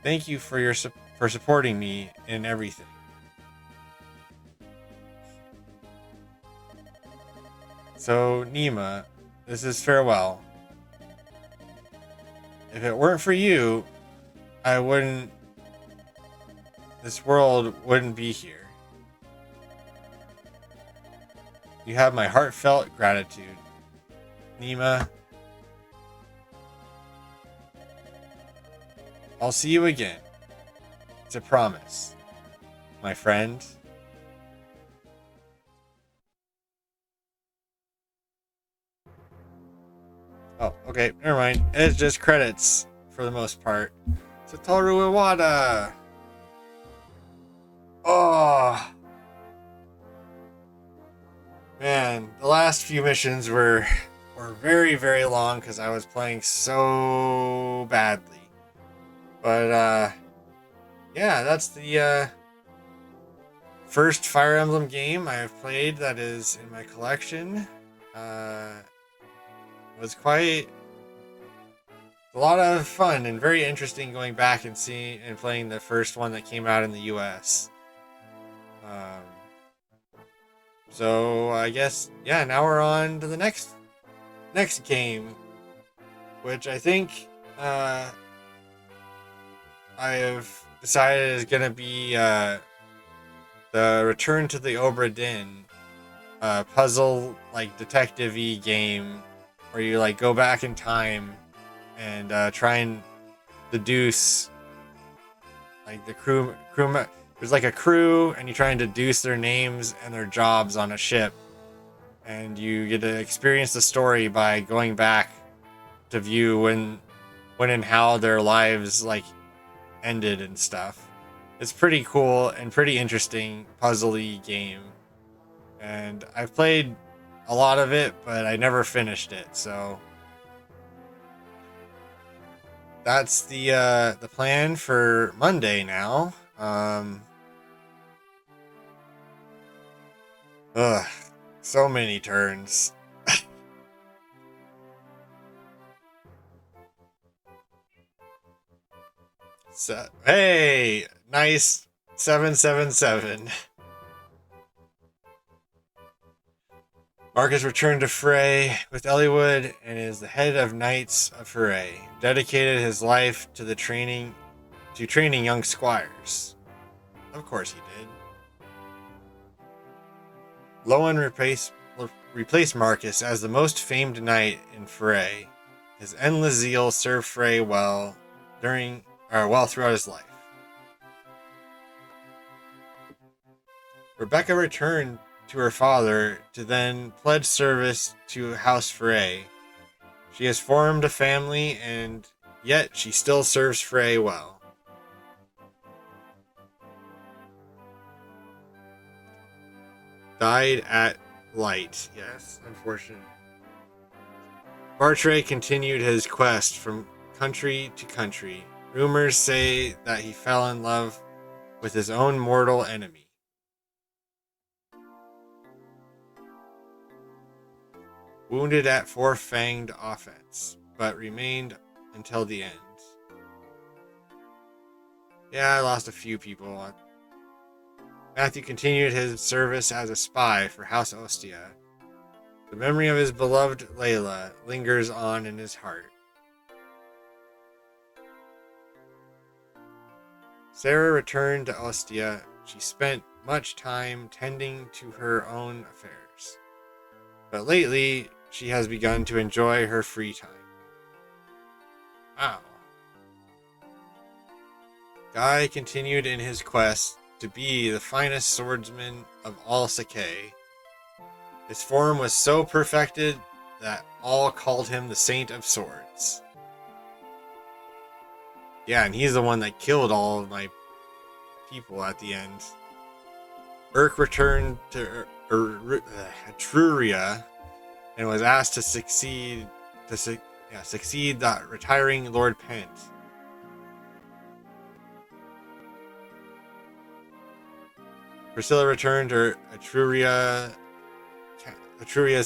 Thank you for supporting me in everything. So, Nima, this is farewell. If it weren't for you, this world wouldn't be here. You have my heartfelt gratitude. Nima, I'll see you again. It's a promise, my friend. Oh, okay, never mind. It's just credits for the most part. Satoru Iwata! man, the last few missions were very, very long because I was playing so badly. But yeah, that's the first Fire Emblem game I have played that is in my collection. It was quite a lot of fun and very interesting going back and seeing and playing the first one that came out in the US. So I guess, yeah, now we're on to the next game, which I think I have decided is gonna be the Return to the Obra Dinn puzzle like detective-y game where you like go back in time and try and deduce like the crew. There's like a crew, and you try and deduce their names and their jobs on a ship, and you get to experience the story by going back to view when and how their lives like ended and stuff. It's pretty cool and pretty interesting puzzly game, and I've played a lot of it, but I never finished it. So that's the plan for Monday now. Ugh, so many turns. So, hey, nice 777. Marcus returned to Frey with Eliwood and is the head of Knights of Frey. Dedicated his life to training young squires. Of course he did. Lowen replaced Marcus as the most famed knight in Frey. His endless zeal served Frey well throughout his life. Rebecca returned to her father to then pledge service to House Frey. She has formed a family, and yet she still serves Frey well. Died at Light. Yes, unfortunate. Bartray continued his quest from country to country. Rumors say that he fell in love with his own mortal enemy. Wounded at Four-Fanged Offense, but remained until the end. Yeah, I lost a few people. Matthew continued his service as a spy for House Ostia. The memory of his beloved Layla lingers on in his heart. Sarah returned to Ostia. She spent much time tending to her own affairs. But lately, she has begun to enjoy her free time. Wow. Guy continued in his quest to be the finest swordsman of all Sakai. His form was so perfected that all called him the Saint of Swords. Yeah, and he's the one that killed all of my people at the end. Urk returned to Etruria and was asked to succeed the retiring Lord Pent. Priscilla returned to Etruria's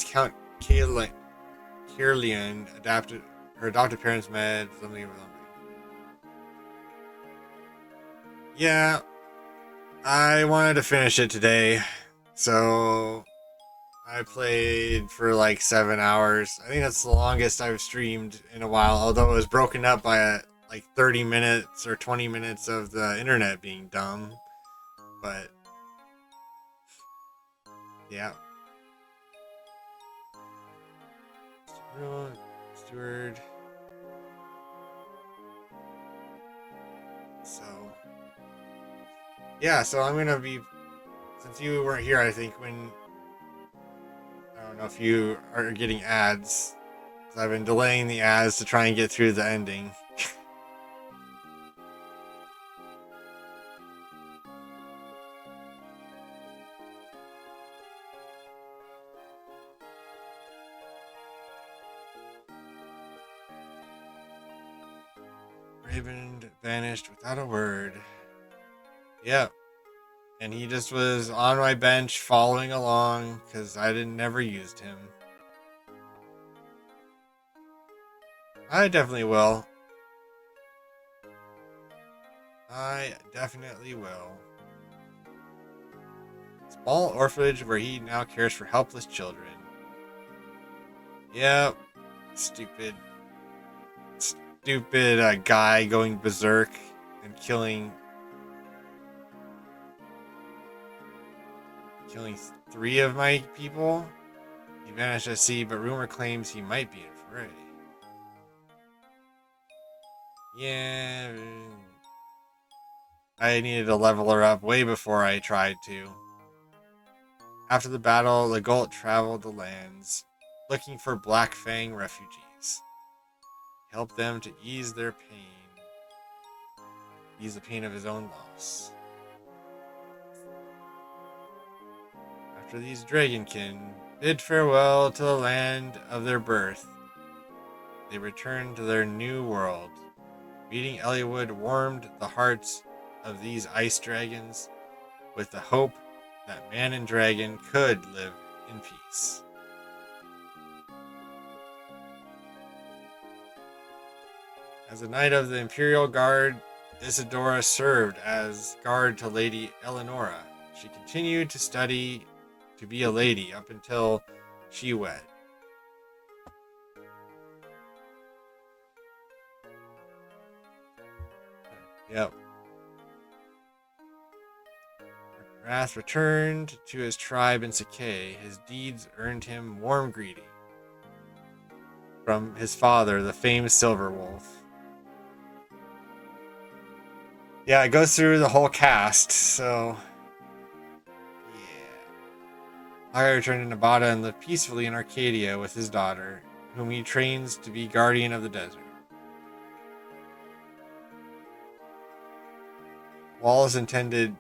Count Caerleon her adopted parents met something. Yeah, I wanted to finish it today, so I played for like 7 hours. I think that's the longest I've streamed in a while, although it was broken up by like 30 minutes or 20 minutes of the internet being dumb. But yeah. Steward. So yeah, so I'm gonna be, since you weren't here, I think when, I don't know if you are getting ads, because I've been delaying the ads to try and get through the ending. Raymond vanished without a word. Yep. And he just was on my bench following along because I never used him. I definitely will. I definitely will. Small orphanage where he now cares for helpless children. Yep. Stupid guy going berserk and killing 3 of my people. He vanished at sea, but rumor claims he might be in fray. Yeah, I needed to level her up way before I tried to. After the battle, Legault traveled the lands, looking for Black Fang refugees. Help them to ease the pain of his own loss. After these dragonkin bid farewell to the land of their birth, they returned to their new world. Meeting Eliwood warmed the hearts of these ice dragons with the hope that man and dragon could live in peace. As a knight of the Imperial Guard, Isadora served as guard to Lady Eleonora. She continued to study to be a lady up until she wed. Yep. Wrath returned to his tribe in Sakay. His deeds earned him warm greeting from his father, the famed Silver Wolf. Yeah, it goes through the whole cast, so yeah. Aga returned to Nevada and lived peacefully in Arcadia with his daughter, whom he trains to be guardian of the desert. Wallace intended...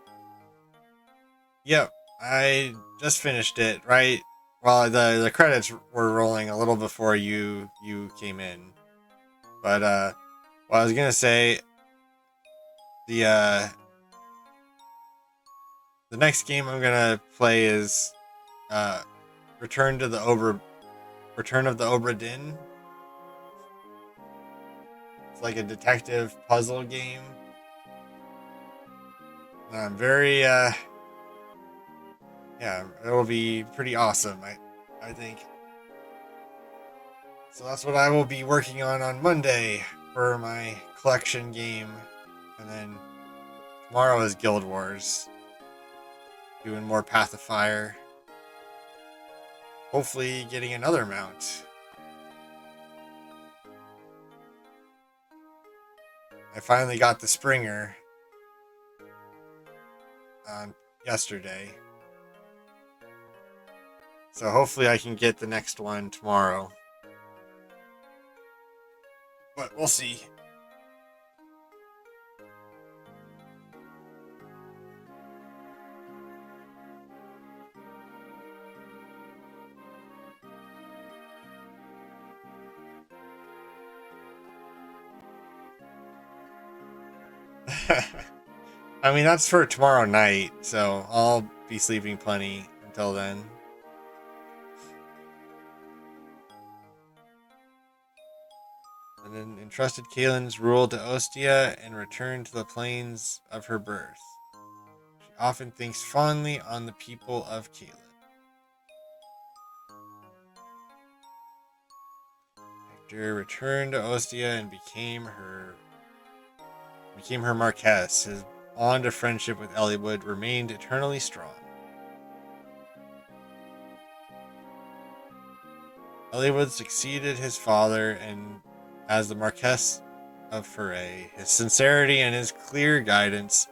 Yep, I just finished it, right? Well, the credits were rolling a little before you came in. But, what I was gonna say... The next game I'm gonna play is Return of the Obra Dinn. It's like a detective puzzle game. I'm very yeah, it'll be pretty awesome, I think. So that's what I will be working on Monday for my collection game, and then tomorrow is Guild Wars. Doing more Path of Fire. Hopefully getting another mount. I finally got the Springer yesterday. So hopefully I can get the next one tomorrow. But we'll see. I mean, that's for tomorrow night, so I'll be sleeping plenty until then. And then entrusted Kaylin's rule to Ostia and returned to the plains of her birth. She often thinks fondly on the people of Kaylin. Hector returned to Ostia and became her Marquess. His bond of friendship with Eliwood remained eternally strong. Eliwood succeeded his father and as the Marquess of Foray. His sincerity and his clear guidance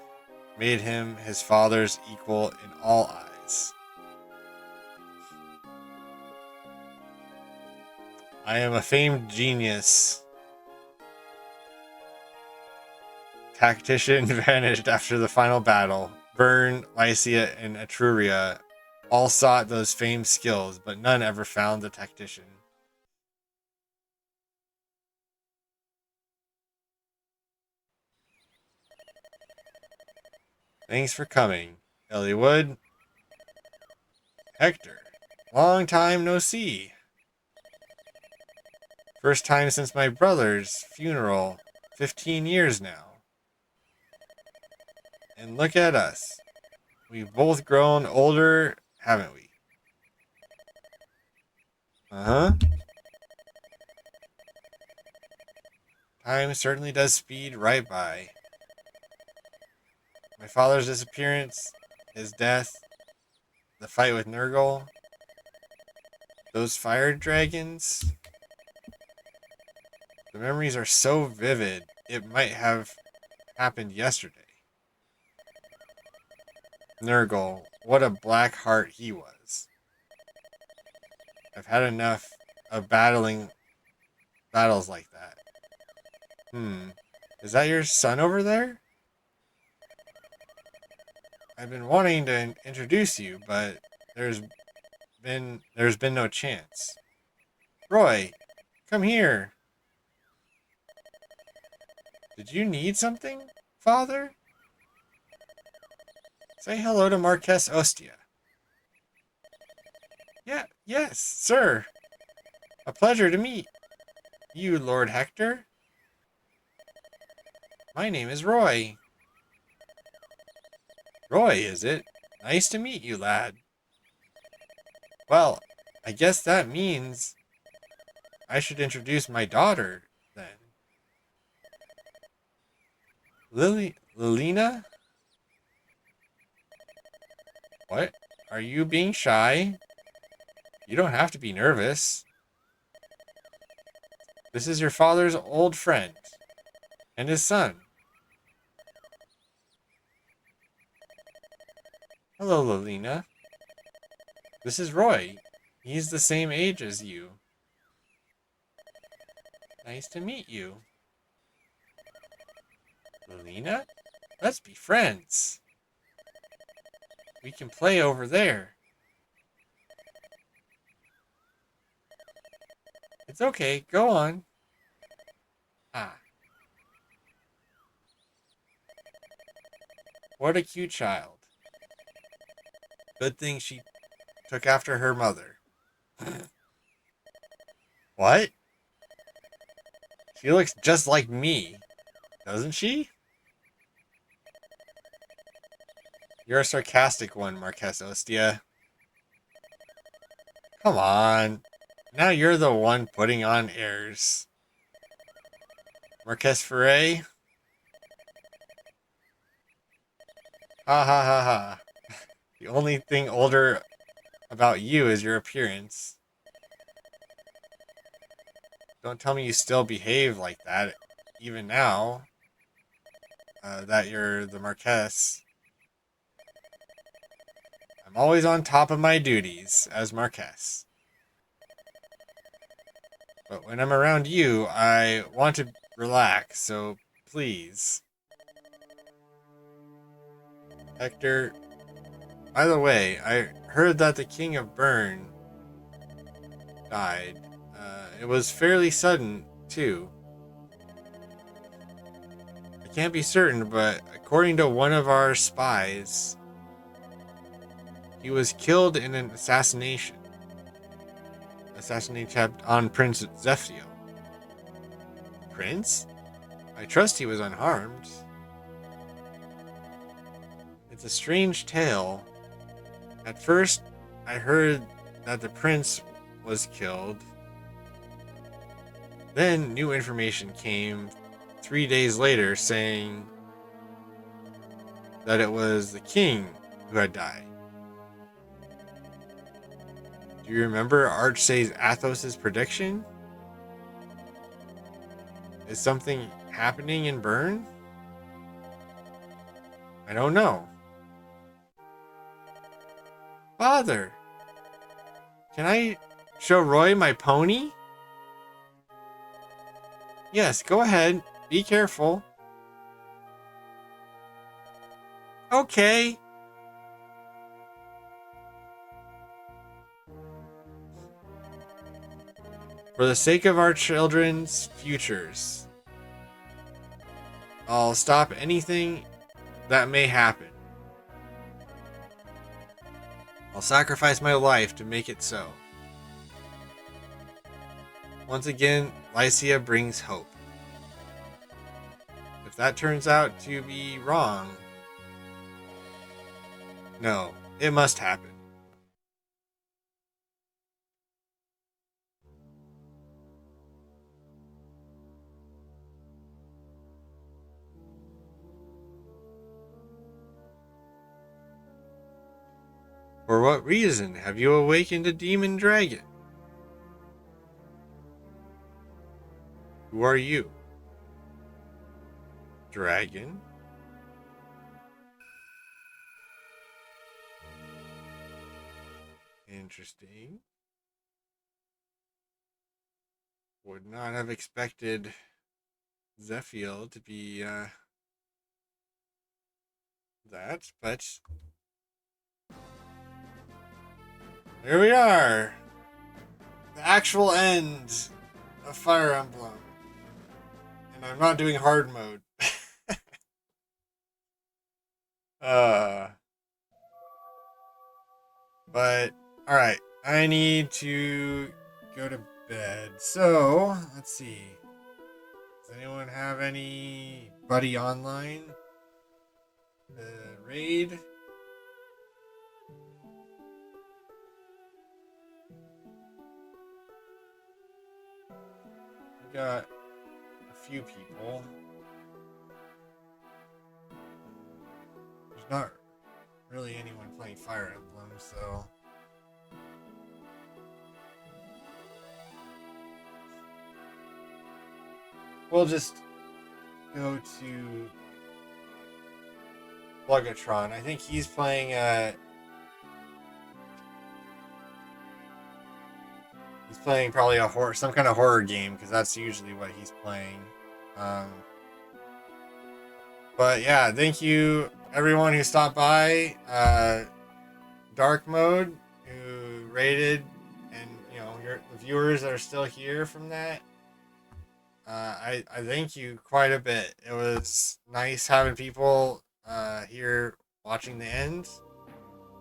made him his father's equal in all eyes. I am a famed genius. Tactician vanished after the final battle. Bern, Lycia, and Etruria all sought those famed skills, but none ever found the tactician. Thanks for coming, Elliewood. Hector, long time no see. First time since my brother's funeral, 15 years now. And look at us. We've both grown older, haven't we? Uh-huh. Time certainly does speed right by. My father's disappearance, his death, the fight with Nurgle, those fire dragons. The memories are so vivid, it might have happened yesterday. Nurgle, what a black heart he was. I've had enough of battles like that. Is that your son over there? I've been wanting to introduce you, but there's been no chance. Roy, come here. Did you need something, father? Say hello to Marquess Ostia. Yes, sir. A pleasure to meet you, Lord Hector. My name is Roy. Roy, is it? Nice to meet you, lad. Well, I guess that means I should introduce my daughter, then. Lilina? What? Are you being shy? You don't have to be nervous. This is your father's old friend. And his son. Hello, Lilina. This is Roy. He's the same age as you. Nice to meet you. Lilina? Let's be friends. We can play over there. It's okay, go on. Ah. What a cute child. Good thing she took after her mother. What? She looks just like me, doesn't she? You're a sarcastic one, Marquess Ostia. Come on. Now you're the one putting on airs. Marquess Foray? Ha ha ha ha. The only thing older about you is your appearance. Don't tell me you still behave like that, even now, that you're the Marquess. I'm always on top of my duties as Marquess. But when I'm around you, I want to relax, so please. Hector, by the way, I heard that the King of Bern died. It was fairly sudden, too. I can't be certain, but according to one of our spies, he was killed in an assassination. Assassination on Prince Zephio. Prince? I trust he was unharmed. It's a strange tale. At first, I heard that the prince was killed. Then new information came 3 days later saying that it was the king who had died. Do you remember Archsage Athos' prediction? Is something happening in Bern? I don't know. Father, can I show Roy my pony? Yes, go ahead. Be careful. Okay. For the sake of our children's futures, I'll stop anything that may happen. I'll sacrifice my life to make it so. Once again, Lycia brings hope. If that turns out to be wrong, no, it must happen. For what reason have you awakened a demon dragon? Who are you? Dragon? Interesting. Would not have expected Zephiel to be that, but here we are. The actual end of Fire Emblem. And I'm not doing hard mode. But alright. I need to go to bed. So, let's see. Does anyone have anybody online? Raid? We got a few people. There's not really anyone playing Fire Emblem, so we'll just go to Plugatron. I think he's playing probably some kind of horror game, because that's usually what he's playing. But yeah, thank you everyone who stopped by. Dark Mode, who rated, and the viewers that are still here from that. I thank you quite a bit. It was nice having people here watching the end.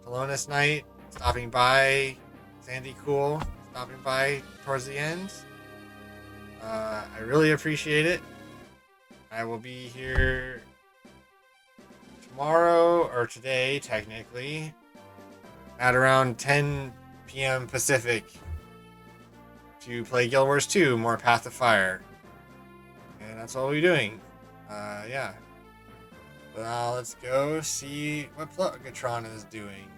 Talonis Knight stopping by, Sandy Cool stopping by towards the end. I really appreciate it. I will be here tomorrow, or today technically, at around 10 p.m. Pacific to play Guild Wars 2, more Path of Fire. And that's all we're doing. Yeah. Well, let's go see what Plugatron is doing.